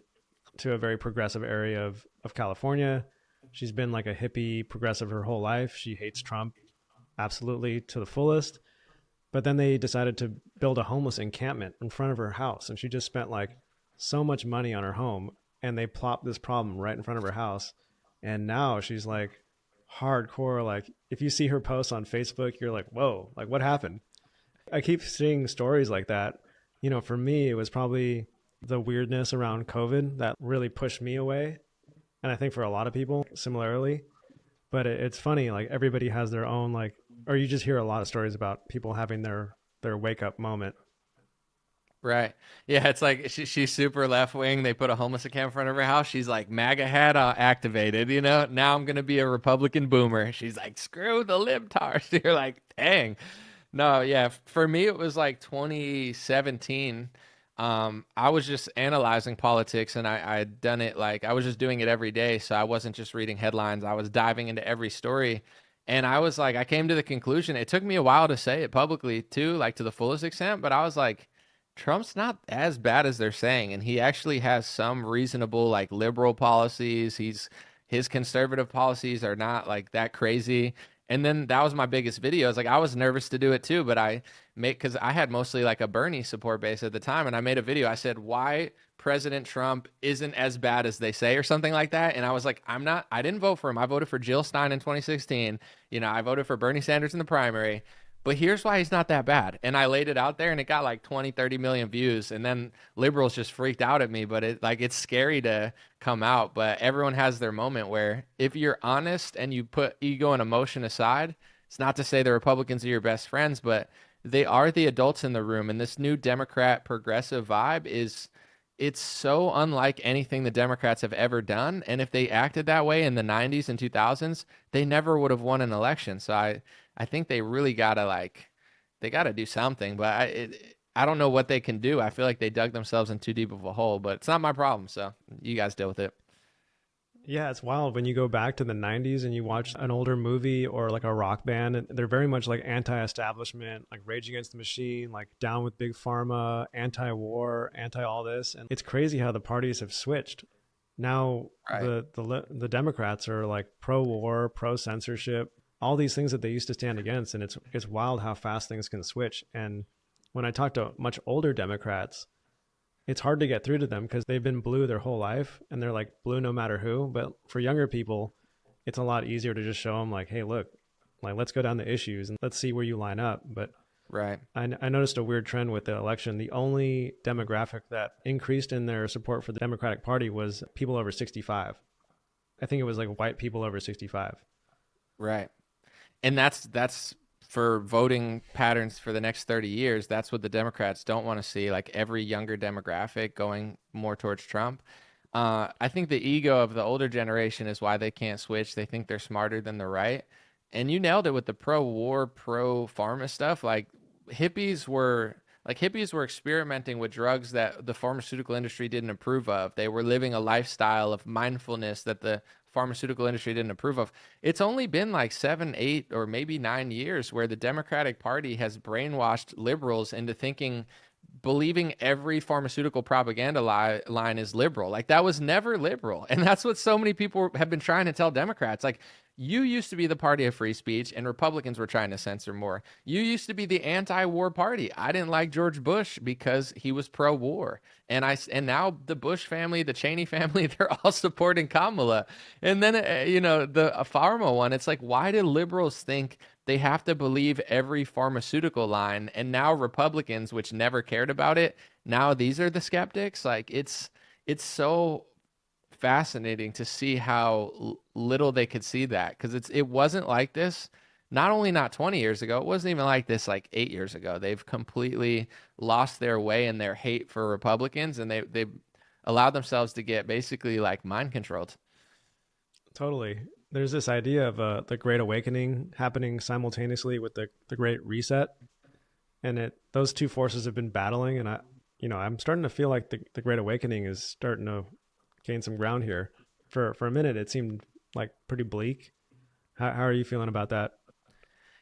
to a very progressive area of California. She's been like a hippie progressive her whole life. She hates Trump absolutely to the fullest. But then they decided to build a homeless encampment in front of her house. And she just spent like so much money on her home. And they plopped this problem right in front of her house. And now she's like hardcore. Like if you see her posts on Facebook, you're like, whoa, like what happened? I keep seeing stories like that. For me, it was probably the weirdness around COVID that really pushed me away. And I think for a lot of people, similarly. But it's funny, like everybody has their own, like, or you just hear a lot of stories about people having their wake up moment. Right. Yeah, it's like she's super left wing. They put a homeless account in front of her house. She's like, MAGA hat activated, Now I'm going to be a Republican boomer. She's like, screw the libtards. You're like, dang. No, yeah. For me, it was like 2017. I was just analyzing politics, and I had done it like I was just doing it every day. So I wasn't just reading headlines. I was diving into every story. And I was like, I came to the conclusion. It took me a while to say it publicly too, like to the fullest extent, but I was like, Trump's not as bad as they're saying. And he actually has some reasonable, like liberal policies. His conservative policies are not like that crazy. And then that was my biggest video. It's like I was nervous to do it too, but I make because I had mostly like a Bernie support base at the time, and I made a video. I said why President Trump isn't as bad as they say, or something like that. And I was like, I'm not. I didn't vote for him. I voted for Jill Stein in 2016. I voted for Bernie Sanders in the primary. But here's why he's not that bad. And I laid it out there, and it got like 20, 30 million views. And then liberals just freaked out at me. But it's scary to come out. But everyone has their moment where if you're honest and you put ego and emotion aside, it's not to say the Republicans are your best friends, but they are the adults in the room. And this new Democrat progressive vibe it's so unlike anything the Democrats have ever done. And if they acted that way in the 90s and 2000s, they never would have won an election. So I think they really gotta they gotta do something. But I don't know what they can do. I feel like they dug themselves in too deep of a hole. But it's not my problem. So you guys deal with it. Yeah, it's wild when you go back to the 90s and you watch an older movie or like a rock band, and they're very much like anti-establishment, like Rage Against the Machine, like down with Big Pharma, anti-war, anti all this. And it's crazy how the parties have switched. Now Right. the Democrats are like pro-war, pro-censorship, all these things that they used to stand against, and it's wild how fast things can switch. And when I talk to much older Democrats, it's hard to get through to them because they've been blue their whole life and they're like blue no matter who. But for younger people, it's a lot easier to just show them like, hey, look, like let's go down the issues and let's see where you line up. But Right. I noticed a weird trend with the election. The only demographic that increased in their support for the Democratic Party was people over 65. I think it was like white people over 65. Right. And that's for voting patterns for the next 30 years. That's what the Democrats don't want to see, like every younger demographic going more towards Trump. I think the ego of the older generation is why they can't switch. They think they're smarter than the right. And you nailed it with the pro-war, pro-pharma stuff. Hippies were experimenting with drugs that the pharmaceutical industry didn't approve of. They were living a lifestyle of mindfulness that the pharmaceutical industry didn't approve of. It's only been like 7, 8, or maybe 9 years where the Democratic Party has brainwashed liberals into believing every pharmaceutical propaganda line is liberal. Like that was never liberal. And that's what so many people have been trying to tell Democrats. Like you used to be the party of free speech and Republicans were trying to censor more. You used to be the anti-war party. I didn't like George Bush because he was pro-war. And now the Bush family, the Cheney family, they're all supporting Kamala. And then the pharma one, it's like why do liberals think they have to believe every pharmaceutical line? And now Republicans, which never cared about it, now these are the skeptics. Like it's so fascinating to see how little they could see that, because it wasn't like this. Not only not 20 years ago, it wasn't even like this like 8 years ago. They've completely lost their way in their hate for Republicans, and they allowed themselves to get basically like mind controlled. Totally. There's this idea of the Great Awakening happening simultaneously with the Great Reset, and those two forces have been battling. And I'm starting to feel like the Great Awakening is starting to gain some ground here. For a minute, it seemed like pretty bleak. How are you feeling about that?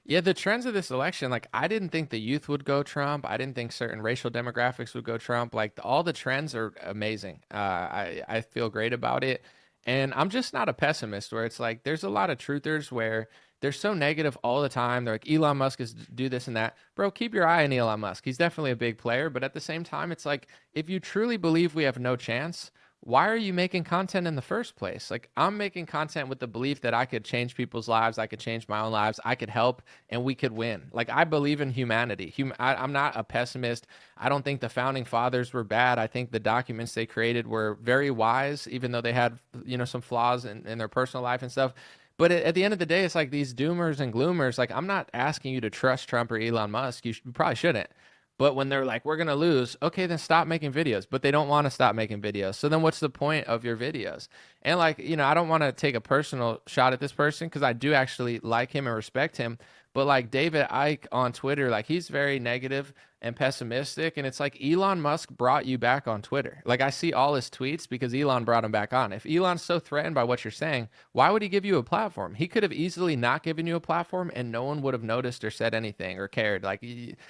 Yeah, the trends of this election, like I didn't think the youth would go Trump. I didn't think certain racial demographics would go Trump. Like all the trends are amazing. I feel great about it, and I'm just not a pessimist. Where it's like there's a lot of truthers where they're so negative all the time. They're like Elon Musk is do this and that, bro. Keep your eye on Elon Musk. He's definitely a big player, but at the same time, it's like if you truly believe we have no chance, why are you making content in the first place? Like I'm making content with the belief that I could change people's lives, I could change my own lives, I could help, and we could win. Like I believe in humanity. I'm not a pessimist. I don't think the founding fathers were bad. I think the documents they created were very wise, even though they had some flaws in their personal life and stuff. But at the end of the day, it's like these doomers and gloomers. Like I'm not asking you to trust Trump or Elon Musk. You probably shouldn't. But when they're like, we're going to lose, okay, then stop making videos. But they don't want to stop making videos. So then what's the point of your videos? And like, I don't want to take a personal shot at this person because I do actually like him and respect him. But like David Icke on Twitter, like he's very negative and pessimistic. And it's like Elon Musk brought you back on Twitter. Like I see all his tweets because Elon brought him back on. If Elon's so threatened by what you're saying, why would he give you a platform? He could have easily not given you a platform and no one would have noticed or said anything or cared. Like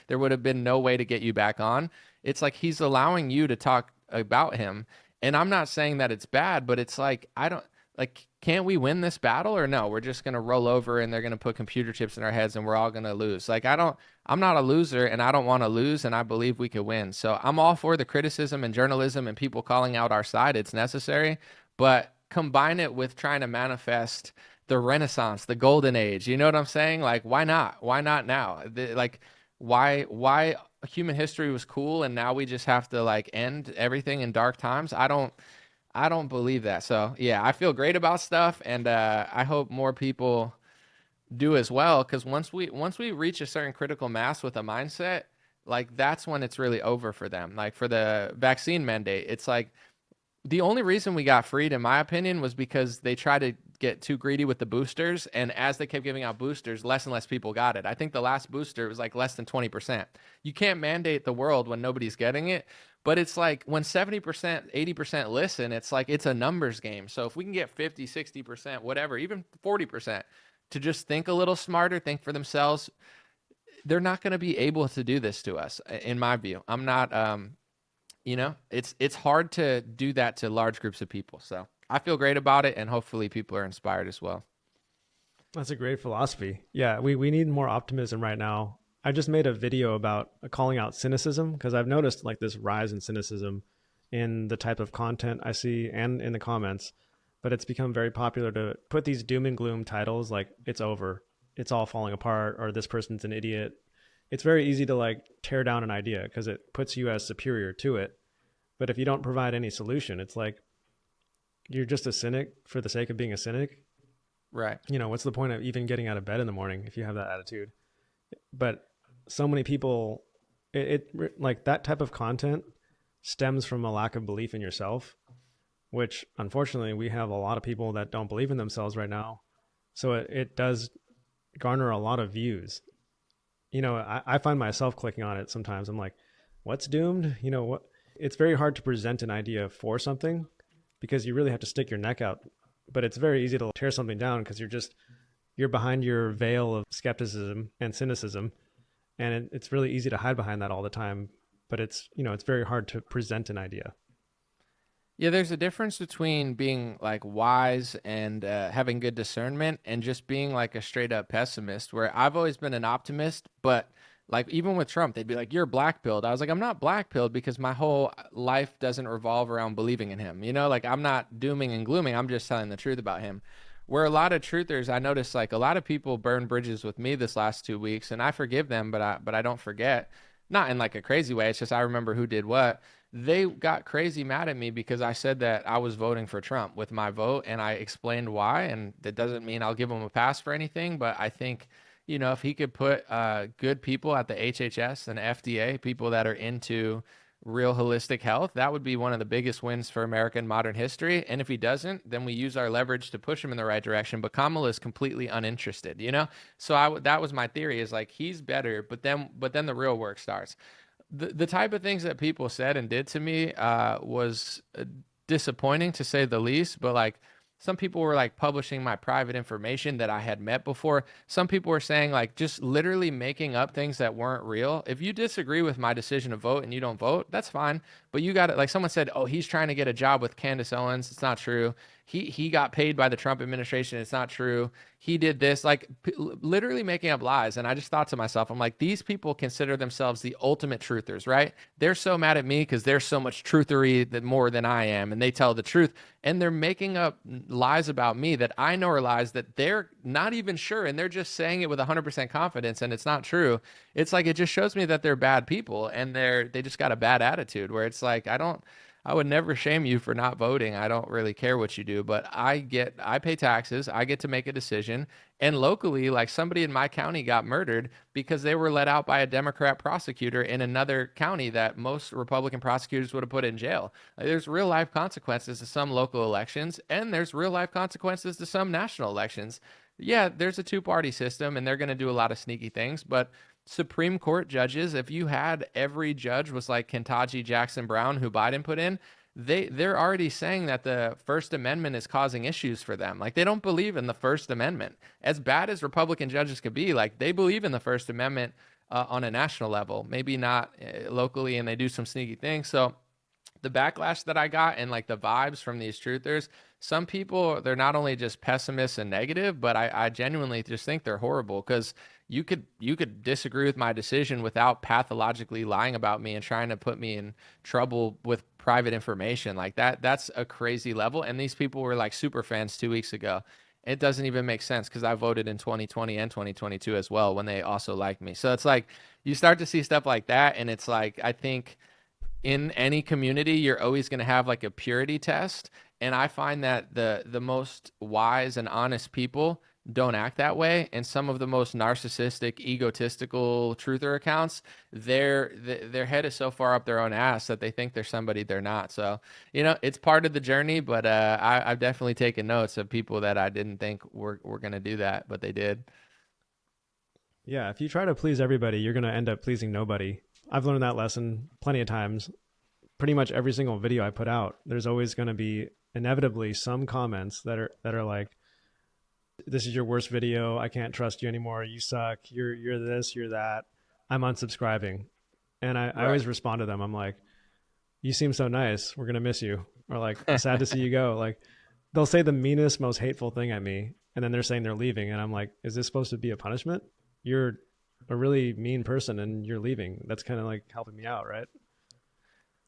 there would have been no way to get you back on. It's like he's allowing you to talk about him. And I'm not saying that it's bad, but it's like, I don't like, can't we win this battle or no? We're just going to roll over and they're going to put computer chips in our heads and we're all going to lose. Like, I'm not a loser and I don't want to lose and I believe we could win. So I'm all for the criticism and journalism and people calling out our side. It's necessary, but combine it with trying to manifest the Renaissance, the golden age. You know what I'm saying? Like, why not? Why not now? Like, why human history was cool and now we just have to like end everything in dark times? I don't believe that. So yeah, I feel great about stuff, and I hope more people do as well. Because once we reach a certain critical mass with a mindset, like that's when it's really over for them. Like for the vaccine mandate, it's like the only reason we got freed, in my opinion, was because they tried to get too greedy with the boosters. And as they kept giving out boosters, less and less people got it. I think the last booster was like less than 20%. You can't mandate the world when nobody's getting it. But it's like when 70%, 80% listen, it's like it's a numbers game. So if we can get 50, 60%, whatever, even 40% to just think a little smarter, think for themselves, they're not going to be able to do this to us, in my view. I'm not, it's hard to do that to large groups of people. So I feel great about it, and hopefully people are inspired as well. That's a great philosophy. Yeah, we need more optimism right now. I just made a video about calling out cynicism because I've noticed like this rise in cynicism in the type of content I see and in the comments. But it's become very popular to put these doom and gloom titles like it's over, it's all falling apart, or this person's an idiot. It's very easy to like tear down an idea because it puts you as superior to it. But if you don't provide any solution, it's like you're just a cynic for the sake of being a cynic. Right. What's the point of even getting out of bed in the morning if you have that attitude? But so many people, it like that type of content stems from a lack of belief in yourself, which unfortunately we have a lot of people that don't believe in themselves right now. So it does garner a lot of views. I find myself clicking on it sometimes. I'm like, what's doomed? What? It's very hard to present an idea for something because you really have to stick your neck out. But it's very easy to tear something down because you're behind your veil of skepticism and cynicism. And it's really easy to hide behind that all the time. But it's very hard to present an idea. Yeah, there's a difference between being like wise and having good discernment and just being like a straight up pessimist, where I've always been an optimist, but like even with Trump, they'd be like, you're black pilled. I was like, I'm not black pilled because my whole life doesn't revolve around believing in him. Like I'm not dooming and glooming. I'm just telling the truth about him. Where a lot of truthers, I noticed like a lot of people burn bridges with me this last 2 weeks, and I forgive them, but I don't forget. Not in like a crazy way. It's just I remember who did what. They got crazy mad at me because I said that I was voting for Trump with my vote, and I explained why. And that doesn't mean I'll give him a pass for anything, but I think if he could put good people at the HHS and FDA, people that are into real holistic health, that would be one of the biggest wins for American modern history. And if he doesn't, then we use our leverage to push him in the right direction. But Kamala is completely uninterested, So that was my theory, is like he's better, but then the real work starts. The type of things that people said and did to me was disappointing to say the least. But like some people were like publishing my private information that I had met before. Some people were saying like just literally making up things that weren't real. If you disagree with my decision to vote and you don't vote, that's fine. But you got it. Like someone said, oh, he's trying to get a job with Candace Owens. It's not true. He got paid by the Trump administration. It's not true. He did this, like literally making up lies. And I just thought to myself, I'm like, these people consider themselves the ultimate truthers, right? They're so mad at me because they're so much truthery that more than I am. And they tell the truth. And they're making up lies about me that I know are lies that they're not even sure. And they're just saying it with 100% confidence. And it's not true. It's like, it just shows me that they're bad people and they just got a bad attitude, where it's like, I would never shame you for not voting. I don't really care what you do, but I pay taxes. I get to make a decision. And locally, like somebody in my county got murdered because they were let out by a Democrat prosecutor in another county that most Republican prosecutors would have put in jail. Like, there's real life consequences to some local elections, and there's real life consequences to some national elections. Yeah, there's a two-party system and they're going to do a lot of sneaky things, but Supreme Court judges, if you had every judge was like Ketanji Jackson Brown who Biden put in, they're already saying that the First Amendment is causing issues for them. Like they don't believe in the First Amendment. As bad as Republican judges could be, like they believe in the First Amendment on a national level, maybe not locally, and they do some sneaky things. So the backlash that I got and like the vibes from these truthers, some people, they're not only just pessimists and negative, but I genuinely just think they're horrible because you could disagree with my decision without pathologically lying about me and trying to put me in trouble with private information. Like that's a crazy level. And these people were like super fans 2 weeks ago. It doesn't even make sense because I voted in 2020 and 2022 as well when they also liked me. So it's like you start to see stuff like that, and it's like I think in any community, you're always going to have like a purity test. And I find that the most wise and honest people don't act that way. And some of the most narcissistic, egotistical truther accounts, their head is so far up their own ass that they think they're somebody they're not. So, it's part of the journey, but I've definitely taken notes of people that I didn't think were going to do that, but they did. Yeah, if you try to please everybody, you're going to end up pleasing nobody. I've learned that lesson plenty of times. Pretty much every single video I put out, there's always going to be inevitably some comments that are like, this is your worst video. I can't trust you anymore. You suck. You're this, you're that. I'm unsubscribing. And I Right. always respond to them. I'm like, you seem so nice. We're going to miss you. Or like, sad to see you go. Like they'll say the meanest, most hateful thing at me. And then they're saying they're leaving. And I'm like, is this supposed to be a punishment? You're a really mean person and you're leaving. That's kind of like helping me out, right?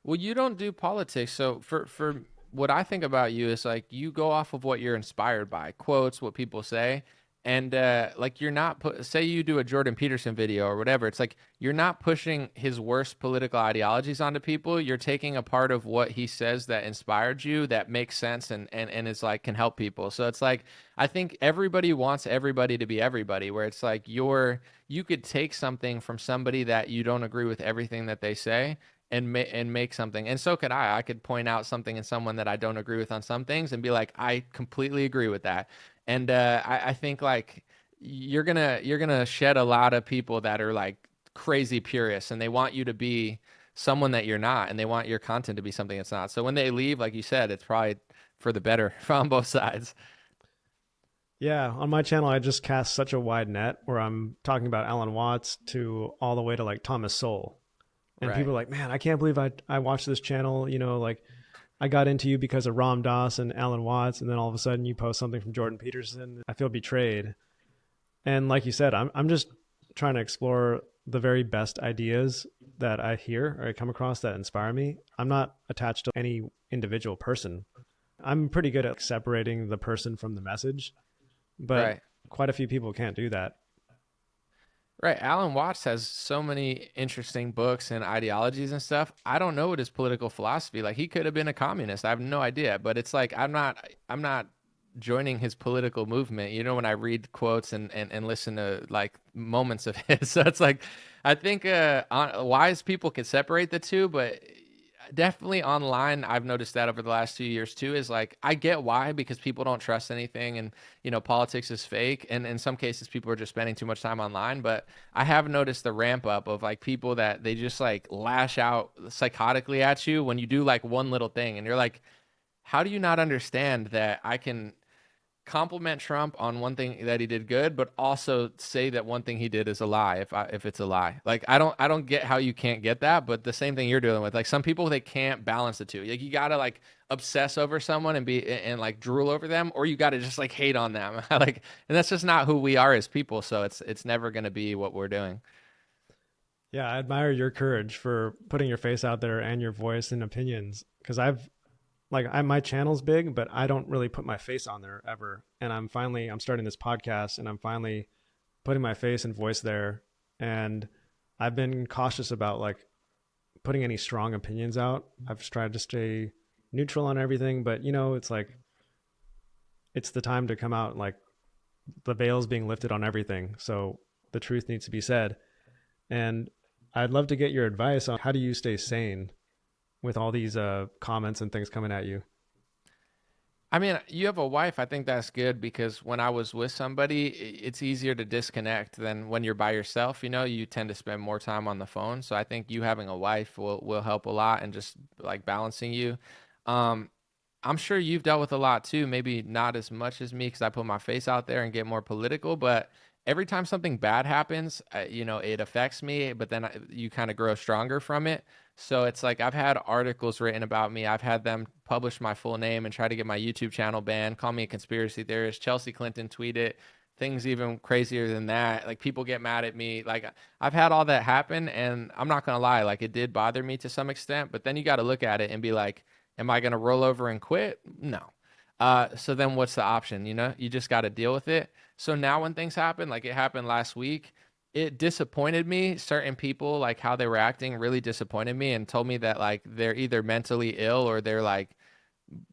Well, you don't do politics. So for what I think about you is like you go off of what you're inspired by, quotes, what people say. And like you're not say you do a Jordan Peterson video or whatever, it's like you're not pushing his worst political ideologies onto people. You're taking a part of what he says that inspired you that makes sense and is like can help people. So it's like I think everybody wants everybody to be everybody, where it's like you could take something from somebody that you don't agree with everything that they say and make something. And so could I. I could point out something in someone that I don't agree with on some things and be like, I completely agree with that. And I think like you're gonna shed a lot of people that are like crazy purists and they want you to be someone that you're not, and they want your content to be something it's not. So when they leave, like you said, it's probably for the better on both sides. Yeah, on my channel, I just cast such a wide net where I'm talking about Alan Watts to all the way to like Thomas Sowell. And Right. people are like, man, I can't believe I watched this channel. Like I got into you because of Ram Dass and Alan Watts. And then all of a sudden you post something from Jordan Peterson. I feel betrayed. And like you said, I'm just trying to explore the very best ideas that I hear or I come across that inspire me. I'm not attached to any individual person. I'm pretty good at separating the person from the message, but Right. quite a few people can't do that. Right. Alan Watts has so many interesting books and ideologies and stuff. I don't know what his political philosophy. Like he could have been a communist. I have no idea. But it's like I'm not joining his political movement. When I read quotes and listen to like moments of his. So it's like I think wise people can separate the two, but definitely online I've noticed that over the last 2 years too, is like I get why, because people don't trust anything, and politics is fake, and in some cases people are just spending too much time online. But I have noticed the ramp up of like people that they just like lash out psychotically at you when you do like one little thing, and you're like, how do you not understand that I can compliment Trump on one thing that he did good, but also say that one thing he did is a lie if it's a lie. Like I don't get how you can't get that, but the same thing you're dealing with. Like some people, they can't balance the two. Like you gotta like obsess over someone and like drool over them, or you gotta just like hate on them. Like, and that's just not who we are as people. So it's never gonna be what we're doing. Yeah, I admire your courage for putting your face out there and your voice and opinions because my channel's big, but I don't really put my face on there ever. And I'm starting this podcast and I'm finally putting my face and voice there. And I've been cautious about like putting any strong opinions out. I've just tried to stay neutral on everything, but it's like it's the time to come out, like the veil's being lifted on everything. So the truth needs to be said. And I'd love to get your advice on how do you stay sane with all these comments and things coming at you. I mean, you have a wife. I think that's good because when I was with somebody, it's easier to disconnect than when you're by yourself. You know, you tend to spend more time on the phone. So I think you having a wife will help a lot and just like balancing you. Um, I'm sure you've dealt with a lot too. Maybe not as much as me because I put my face out there and get more political. But every time something bad happens, it affects me. But then you kind of grow stronger from it. So it's like I've had articles written about me. I've had them publish my full name and try to get my YouTube channel banned, call me a conspiracy theorist. Chelsea Clinton tweeted things even crazier than that. Like people get mad at me. Like I've had all that happen, and I'm not gonna lie, like it did bother me to some extent. But then you got to look at it and be like, am I gonna roll over and quit? No. So then what's the option? You just got to deal with it. So now when things happen, like it happened last week, it disappointed me. Certain people, like how they were acting, really disappointed me and told me that like they're either mentally ill or they're like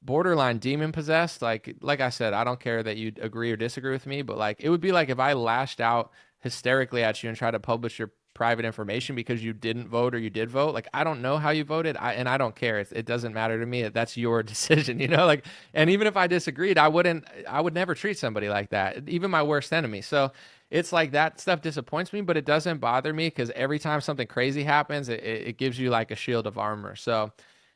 borderline demon possessed. Like I said, I don't care that you agree or disagree with me, but like it would be like if I lashed out hysterically at you and tried to publish your private information because you didn't vote or you did vote. Like I don't know how you voted, and I don't care. It doesn't matter to me. That's your decision, Like, and even if I disagreed, I would never treat somebody like that, even my worst enemy. So it's like that stuff disappoints me, but it doesn't bother me because every time something crazy happens, it gives you like a shield of armor. So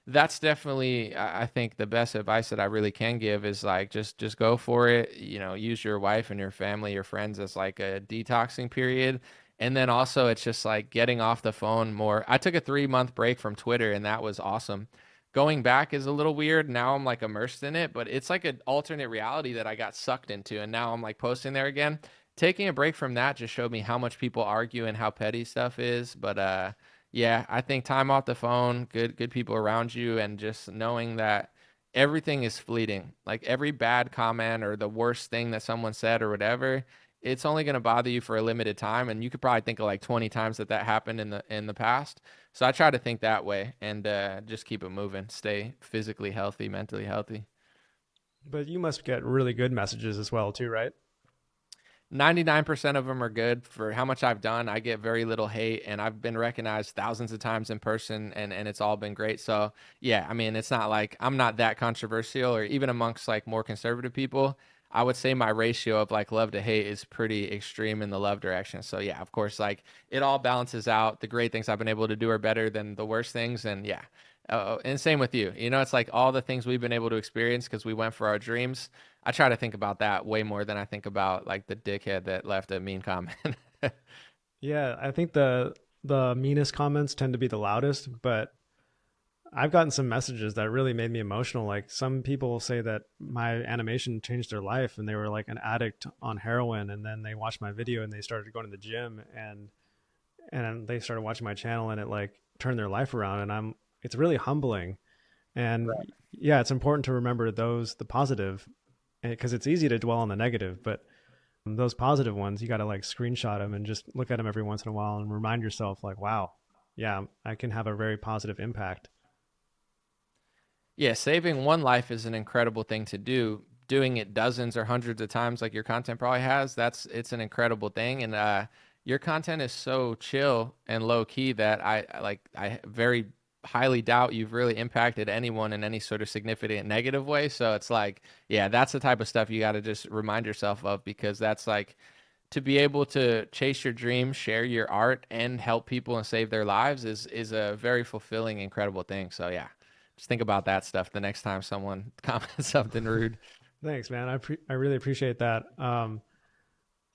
that's definitely, I think, the best advice that I really can give is like just go for it. Use your wife and your family, your friends as like a detoxing period. And then also it's just like getting off the phone more. I took a 3-month break from Twitter and that was awesome. Going back is a little weird. Now I'm like immersed in it, but it's like an alternate reality that I got sucked into. And now I'm like posting there again. Taking a break from that just showed me how much people argue and how petty stuff is. But yeah, I think time off the phone, good people around you, and just knowing that everything is fleeting. Like every bad comment or the worst thing that someone said or whatever, it's only going to bother you for a limited time, and you could probably think of like 20 times that happened in the past. So I try to think that way and just keep it moving, stay physically healthy, mentally healthy. But you must get really good messages as well, too, right? 99% of them are good. For how much I've done, I get very little hate, and I've been recognized thousands of times in person, and it's all been great. So yeah, I mean, it's not like I'm not that controversial, or even amongst like more conservative people, I would say my ratio of like love to hate is pretty extreme in the love direction. So yeah, of course, like it all balances out. The great things I've been able to do are better than the worst things, and yeah. And same with you. It's like all the things we've been able to experience because we went for our dreams. I try to think about that way more than I think about like the dickhead that left a mean comment. Yeah, I think the meanest comments tend to be the loudest, but I've gotten some messages that really made me emotional. Like some people say that my animation changed their life and they were like an addict on heroin and then they watched my video and they started going to the gym and they started watching my channel and it like turned their life around and it's really humbling. And yeah, it's important to remember the positive because it's easy to dwell on the negative, but those positive ones, you got to like screenshot them and just look at them every once in a while and remind yourself like, wow, yeah, I can have a very positive impact. Yeah, saving one life is an incredible thing to do. Doing it dozens or hundreds of times like your content probably has, it's an incredible thing. And your content is so chill and low key that I very highly doubt you've really impacted anyone in any sort of significant negative way. So it's like, yeah, that's the type of stuff you got to just remind yourself of because that's like to be able to chase your dreams, share your art, and help people and save their lives is a very fulfilling, incredible thing. So yeah, just think about that stuff the next time someone comments something rude. Thanks, man. I really appreciate that.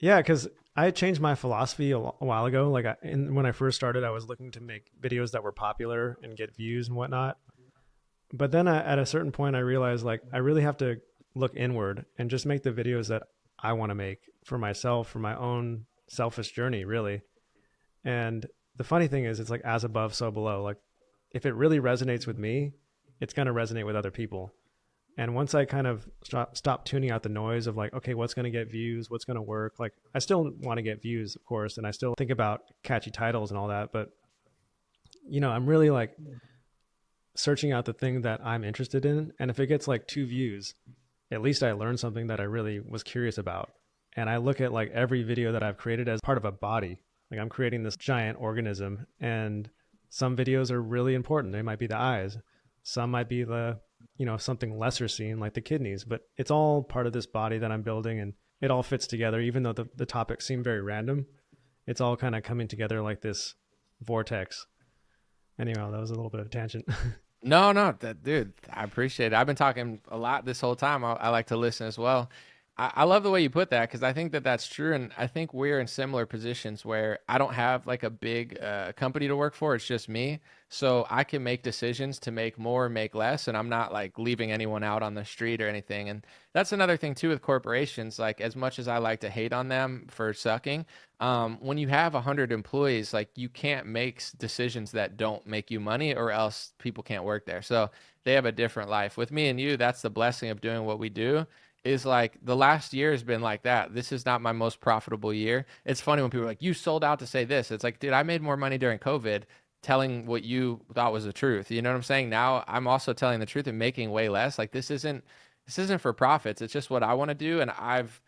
Yeah, because I changed my philosophy a while ago. Like when I first started, I was looking to make videos that were popular and get views and whatnot. But then at a certain point, I realized like I really have to look inward and just make the videos that I want to make for myself, for my own selfish journey, really. And the funny thing is, it's like as above, so below. Like if it really resonates with me, it's going to resonate with other people. And once I kind of stop tuning out the noise of like, okay, what's going to get views, what's going to work, like I still want to get views, of course, and I still think about catchy titles and all that. But, I'm really like searching out the thing that I'm interested in. And if it gets like 2 views, at least I learned something that I really was curious about. And I look at like every video that I've created as part of a body. Like I'm creating this giant organism and some videos are really important. They might be the eyes. Some might be the something lesser seen like the kidneys, but it's all part of this body that I'm building, and it all fits together. Even though the topics seem very random, it's all kind of coming together like this vortex. Anyhow, that was a little bit of a tangent. No, no, dude, I appreciate it. I've been talking a lot this whole time. I like to listen as well. I love the way you put that because I think that that's true. And I think we're in similar positions where I don't have like a big company to work for. It's just me. So I can make decisions to make more, make less. And I'm not like leaving anyone out on the street or anything. And that's another thing too with corporations. Like, as much as I like to hate on them for sucking, when you have 100 employees, like, you can't make decisions that don't make you money, or else people can't work there. So they have a different life. With me and you, that's the blessing of doing what we do. Is like the last year has been like that. This is not my most profitable year. It's funny when people are like, "You sold out to say this." It's like, dude, I made more money during COVID telling what you thought was the truth. You know what I'm saying? Now I'm also telling the truth and making way less. Like, this isn't for profits. It's just what I want to do, and I've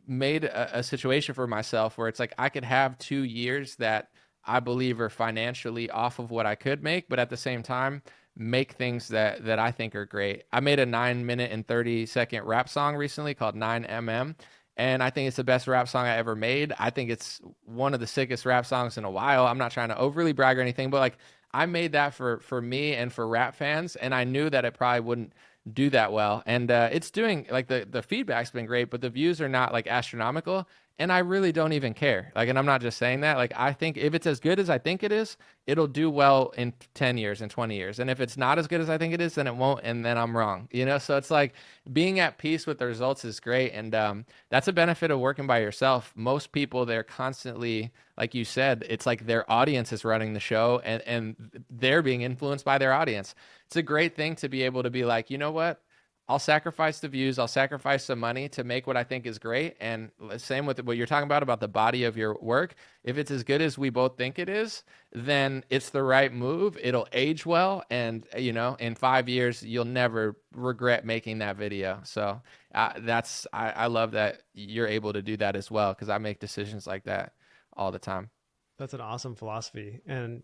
made a situation for myself where it's like I could have 2 years that I believe are financially off of what I could make, but at the same time make things that I think are great. I made a 9 minute and 30 second rap song recently called 9mm. And I think it's the best rap song I ever made. I think it's one of the sickest rap songs in a while. I'm not trying to overly brag or anything, but like, I made that for me and for rap fans, and I knew that it probably wouldn't do that well. And it's doing, like, the feedback's been great, but the views are not like astronomical. And I really don't even care. Like, and I'm not just saying that. Like, I think if it's as good as I think it is, it'll do well in 10 years and 20 years. And if it's not as good as I think it is, then it won't. And then I'm wrong. So it's like being at peace with the results is great. And that's a benefit of working by yourself. Most people, they're constantly, like you said, it's like their audience is running the show, and they're being influenced by their audience. It's a great thing to be able to be like, you know what? I'll sacrifice the views. I'll sacrifice some money to make what I think is great. And same with what you're talking about the body of your work. If it's as good as we both think it is, then it's the right move. It'll age well. And, in 5 years, you'll never regret making that video. So I love that you're able to do that as well, because I make decisions like that all the time. That's an awesome philosophy. And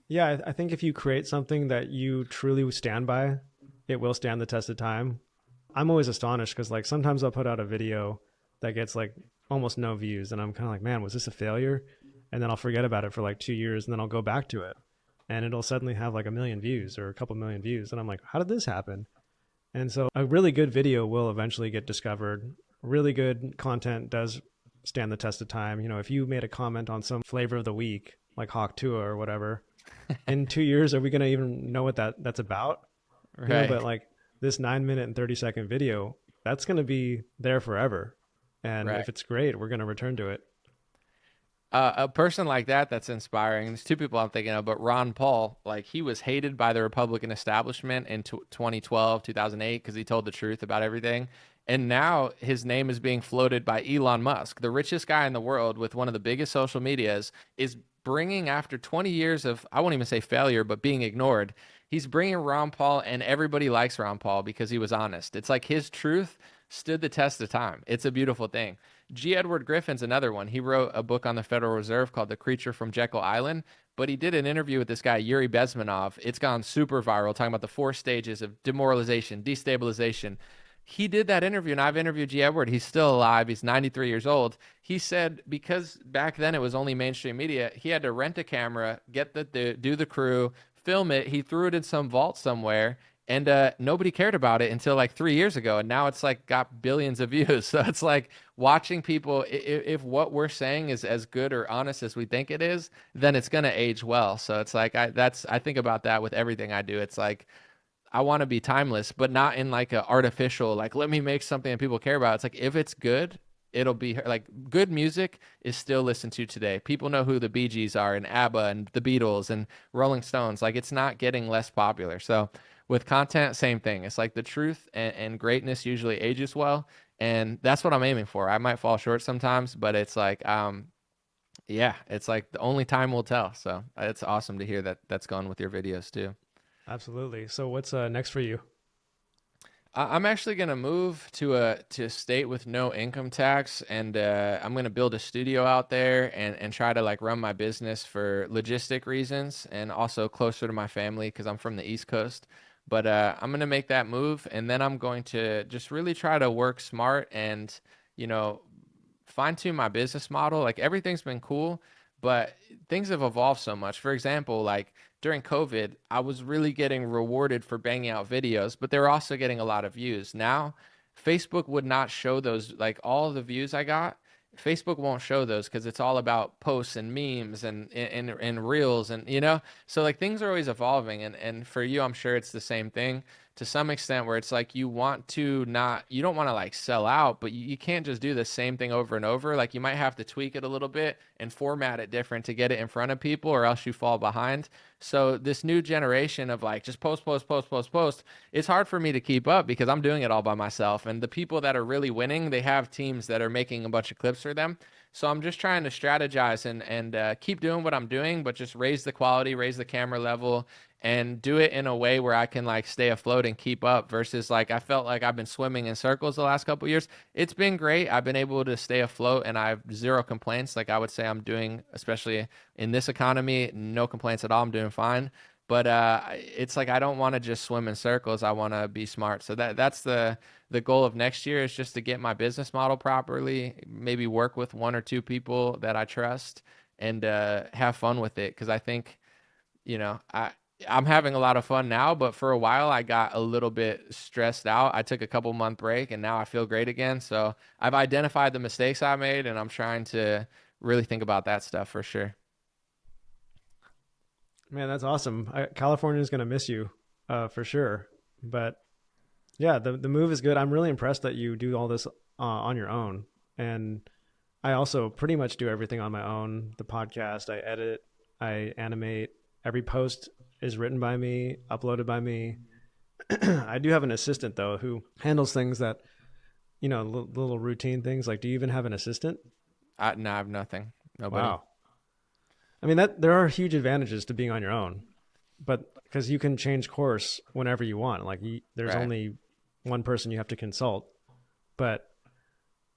yeah, I think if you create something that you truly stand by, it will stand the test of time. I'm always astonished because, like, sometimes I'll put out a video that gets like almost no views, and I'm kind of like, man, was this a failure? And then I'll forget about it for like 2 years, and then I'll go back to it, and it'll suddenly have like 1 million views or a couple million views, and I'm like, how did this happen? And so a really good video will eventually get discovered. Really good content does stand the test of time. If you made a comment on some flavor of the week, like Hawk Tua or whatever, in 2 years, are we going to even know what that's about? Right. But like this 9 minute and 30 second video, that's going to be there forever. And Right. if it's great, we're going to return to it. A person like that's inspiring. There's two people I'm thinking of, but Ron Paul, like, he was hated by the Republican establishment in 2012, 2008, because he told the truth about everything. And now his name is being floated by Elon Musk, the richest guy in the world with one of the biggest social medias, is bringing, after 20 years of, I won't even say failure, but being ignored, he's bringing Ron Paul, and everybody likes Ron Paul because he was honest. It's like his truth stood the test of time. It's a beautiful thing. G. Edward Griffin's another one. He wrote a book on the Federal Reserve called The Creature from Jekyll Island, but he did an interview with this guy, Yuri Bezmenov. It's gone super viral, talking about the 4 stages of demoralization, destabilization. He did that interview, and I've interviewed G. Edward. He's still alive. He's 93 years old. He said because back then it was only mainstream media, he had to rent a camera, get do the crew, film it. He threw it in some vault somewhere, and nobody cared about it until like 3 years ago, and now it's like got billions of views. So it's like watching people. If what we're saying is as good or honest as we think it is, then it's gonna age well. So it's like I think about that with everything I do. It's like I want to be timeless, but not in like a artificial, like, let me make something that people care about. It's like, if it's good, it'll be like, good music is still listened to today. People know who the Bee Gees are, and ABBA and the Beatles and Rolling Stones. Like, it's not getting less popular. So with content, same thing. It's like the truth and greatness usually ages well. And that's what I'm aiming for. I might fall short sometimes, but it's like, yeah, it's like the only time will tell. So it's awesome to hear that that's going with your videos too. Absolutely. So what's next for you? I'm actually gonna move to a state with no income tax, and I'm gonna build a studio out there and try to like run my business for logistic reasons, and also closer to my family because I'm from the East Coast. But I'm going to make that move, and then I'm going to just really try to work smart and, you know, fine tune my business model. Like everything's been cool, but things have evolved so much. For example, like during COVID, I was really getting rewarded for banging out videos, but they were also getting a lot of views. Now, Facebook would not show those, like all the views I got. Facebook won't show those because it's all about posts and memes and reels and so like things are always evolving and for you I'm sure it's the same thing to some extent where it's like you want to not you don't want to like sell out but you can't just do the same thing over and over. Like you might have to tweak it a little bit and format it different to get it in front of people or else you fall behind. So this new generation of like just post, it's hard for me to keep up because I'm doing it all by myself, and the people that are really winning, they have teams that are making a bunch of clips for them. So I'm just trying to strategize and keep doing what I'm doing, but just raise the quality, raise the camera level, and do it in a way where I can like stay afloat and keep up versus like I felt like I've been swimming in circles the last couple of years. It's been great. I've been able to stay afloat and I have zero complaints. Like I would say I'm doing, especially in this economy, no complaints at all. I'm doing fine. But it's like I don't want to just swim in circles. I want to be smart. So that's the goal of next year is just to get my business model properly, maybe work with one or two people that I trust and have fun with it. Because I think I'm having a lot of fun now, but for a while I got a little bit stressed out. I took a couple month break and now I feel great again. So I've identified the mistakes I made and I'm trying to really think about that stuff for sure. Man, that's awesome. California is going to miss you for sure. But yeah, the move is good. I'm really impressed that you do all this on your own. And I also pretty much do everything on my own. The podcast, I edit, I animate. Every post is written by me, uploaded by me. I do have an assistant though who handles things that, little routine things. Like, do you even have an assistant? No, I have nothing. Nobody. Wow. I mean, that there are huge advantages to being on your own, but because you can change course whenever you want. Like, there's Right. only one person you have to consult. But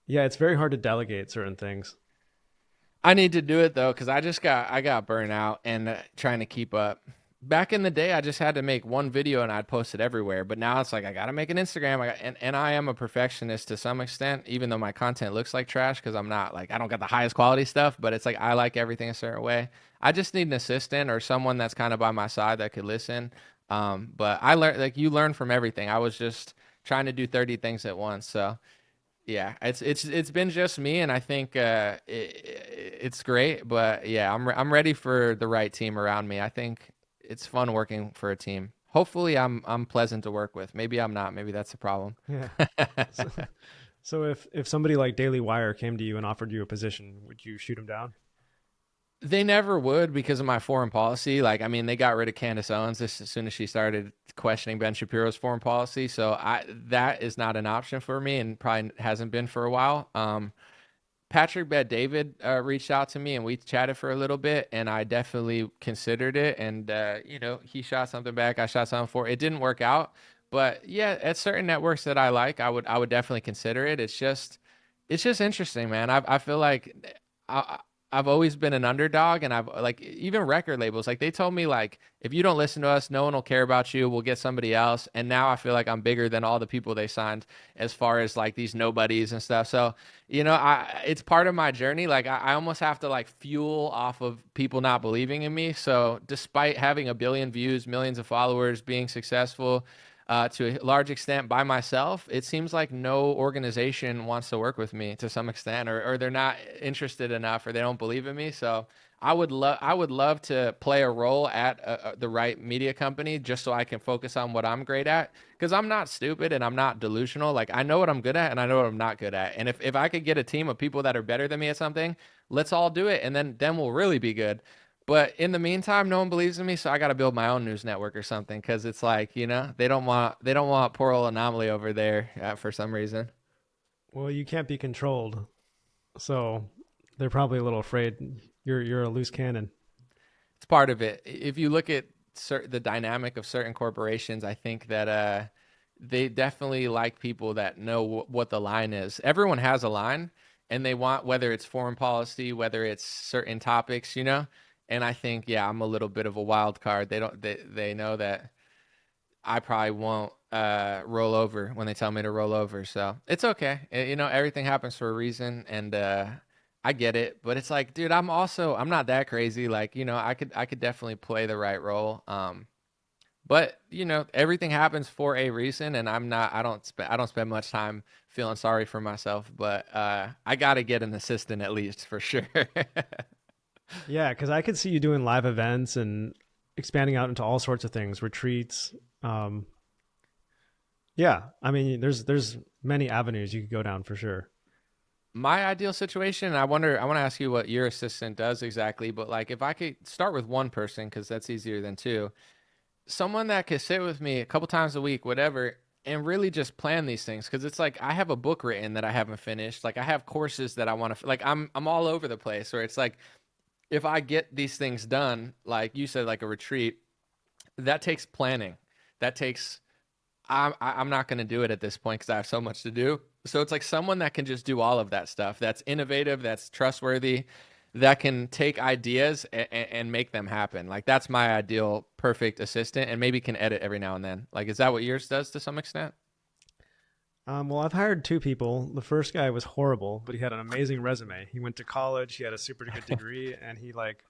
yeah, it's very hard to delegate certain things. I need to do it though because I got burnt out and trying to keep up. Back in the day, I just had to make one video and I'd post it everywhere. But now it's like I gotta make an Instagram. And I am a perfectionist to some extent, even though my content looks like trash because I'm not like I don't got the highest quality stuff. But it's like I like everything a certain way. I just need an assistant or someone that's kind of by my side that could listen. But I learned like you learn from everything. I was just trying to do 30 things at once. So yeah, it's been just me, and I think it's great. But yeah, I'm ready for the right team around me. I think it's fun working for a team. Hopefully, I'm pleasant to work with. Maybe I'm not. Maybe that's the problem. Yeah. So, so if somebody like Daily Wire came to you and offered you a position, would you shoot them down? They never would because of my foreign policy. Like, I mean, they got rid of Candace Owens as soon as she started questioning Ben Shapiro's foreign policy. So that is not an option for me, and probably hasn't been for a while. Patrick Bet David reached out to me and we chatted for a little bit, and I definitely considered it. And he shot something back, I shot something for it. It didn't work out, but yeah, at certain networks that I like, I would definitely consider it. It's just interesting, man. I feel like I, I've always been an underdog, and I've like even record labels like they told me like if you don't listen to us, no one will care about you. We'll get somebody else. And now I feel like I'm bigger than all the people they signed as far as like these nobodies and stuff. So it's part of my journey. Like I almost have to like fuel off of people not believing in me. So despite having a billion views, millions of followers, being successful to a large extent by myself, it seems like no organization wants to work with me to some extent, or they're not interested enough, or they don't believe in me. So I would love to play a role at the right media company just so I can focus on what I'm great at. Because I'm not stupid and I'm not delusional. Like I know what I'm good at and I know what I'm not good at. And if I could get a team of people that are better than me at something, let's all do it, and then we'll really be good. But in the meantime, no one believes in me, so I got to build my own news network or something because it's like they don't want poor old Anomaly over there for some reason. Well, you can't be controlled, so they're probably a little afraid you're a loose cannon. It's part of it. If you look at the dynamic of certain corporations, I think that they definitely like people that know what the line is. Everyone has a line, and they want whether it's foreign policy, whether it's certain topics. And I think, yeah, I'm a little bit of a wild card. They don't. They know that I probably won't roll over when they tell me to roll over. So it's okay. You know, everything happens for a reason, and I get it. But it's like, dude, I'm not that crazy. Like, you know, I could definitely play the right role. But you know, everything happens for a reason, and I don't spend much time feeling sorry for myself. But I got to get an assistant at least for sure. Yeah, because I could see you doing live events and expanding out into all sorts of things, retreats. Um, yeah, I mean, there's many avenues you could go down for sure. My ideal situation, I want to ask you what your assistant does exactly, but like if I could start with one person, because that's easier than two, someone that could sit with me a couple times a week, whatever, and really just plan these things. Because it's like I have a book written that I haven't finished. Like I have courses that I want to, like I'm all over the place. Where it's like if I get these things done, like you said, like a retreat, that takes planning. That takes I'm not going to do it at this point because I have so much to do. So it's like someone that can just do all of that stuff. That's innovative. That's trustworthy. That can take ideas and make them happen. Like that's my ideal perfect assistant, and maybe can edit every now and then. Like, is that what yours does to some extent? Well, I've hired two people. The first guy was horrible, but he had an amazing resume. He went to college, he had a super good degree, and he like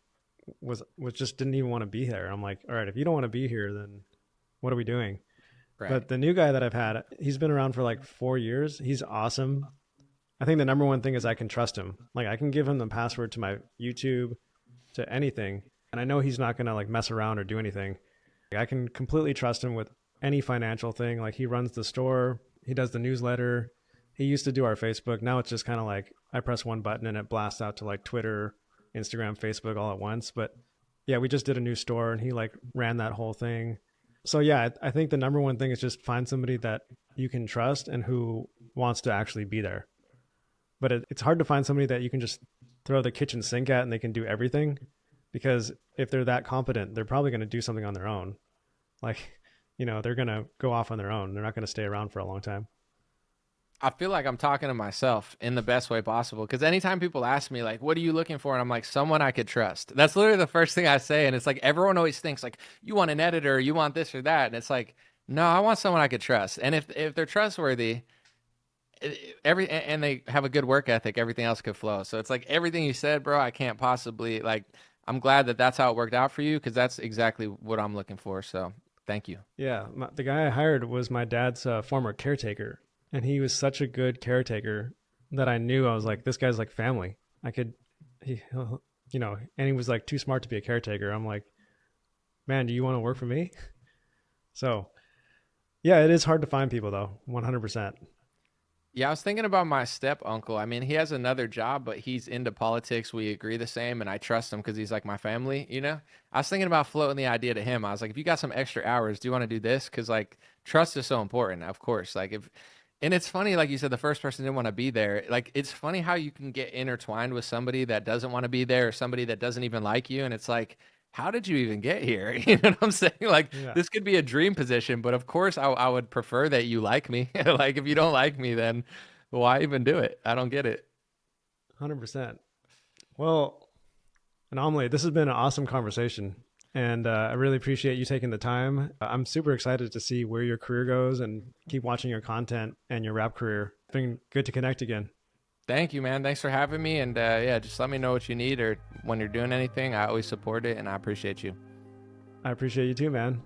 was just didn't even want to be there. I'm like, all right, if you don't want to be here, then what are we doing? Right. But the new guy that I've had, he's been around for like 4 years. He's awesome. I think the number one thing is I can trust him. Like I can give him the password to my YouTube, to anything, and I know he's not gonna like mess around or do anything. Like, I can completely trust him with any financial thing. Like he runs the store, he does the newsletter. He used to do our Facebook. Now it's just kind of like I press one button and it blasts out to like Twitter, Instagram, Facebook all at once. But yeah, we just did a new store and he like ran that whole thing. So yeah, I think the number one thing is just find somebody that you can trust and who wants to actually be there. But it's hard to find somebody that you can just throw the kitchen sink at and they can do everything, because if they're that competent, they're probably going to do something on their own. Like, they're going to go off on their own. They're not going to stay around for a long time. I feel like I'm talking to myself in the best way possible because anytime people ask me like, "What are you looking for?" and I'm like, "Someone I could trust." That's literally the first thing I say, and it's like everyone always thinks like, "You want an editor, you want this or that," and it's like, "No, I want someone I could trust." And if they're trustworthy, and they have a good work ethic, everything else could flow. So it's like everything you said, bro. I can't possibly like. I'm glad that that's how it worked out for you because that's exactly what I'm looking for. So thank you. Yeah, the guy I hired was my dad's former caretaker, and he was such a good caretaker that I knew I was like, this guy's like family. I could, he, and he was like too smart to be a caretaker. I'm like, man, do you want to work for me? So, yeah, it is hard to find people though, 100%. Yeah, I was thinking about my step uncle. I mean, he has another job, but he's into politics. We agree the same, and I trust him because he's like my family, you know? I was thinking about floating the idea to him. I was like, if you got some extra hours, do you want to do this? Because, like, trust is so important, of course. Like, and it's funny, like you said, the first person didn't want to be there. Like, it's funny how you can get intertwined with somebody that doesn't want to be there or somebody that doesn't even like you. And it's like, how did you even get here? You know what I'm saying? Like, Yeah, this could be a dream position, but of course, I would prefer that you like me. Like, if you don't like me, then why even do it? I don't get it. 100%. Well, An0maly, this has been an awesome conversation. And I really appreciate you taking the time. I'm super excited to see where your career goes and keep watching your content and your rap career. It's been good to connect again. Thank you, man. Thanks for having me. And yeah, just let me know what you need or when you're doing anything. I always support it and I appreciate you. I appreciate you too, man.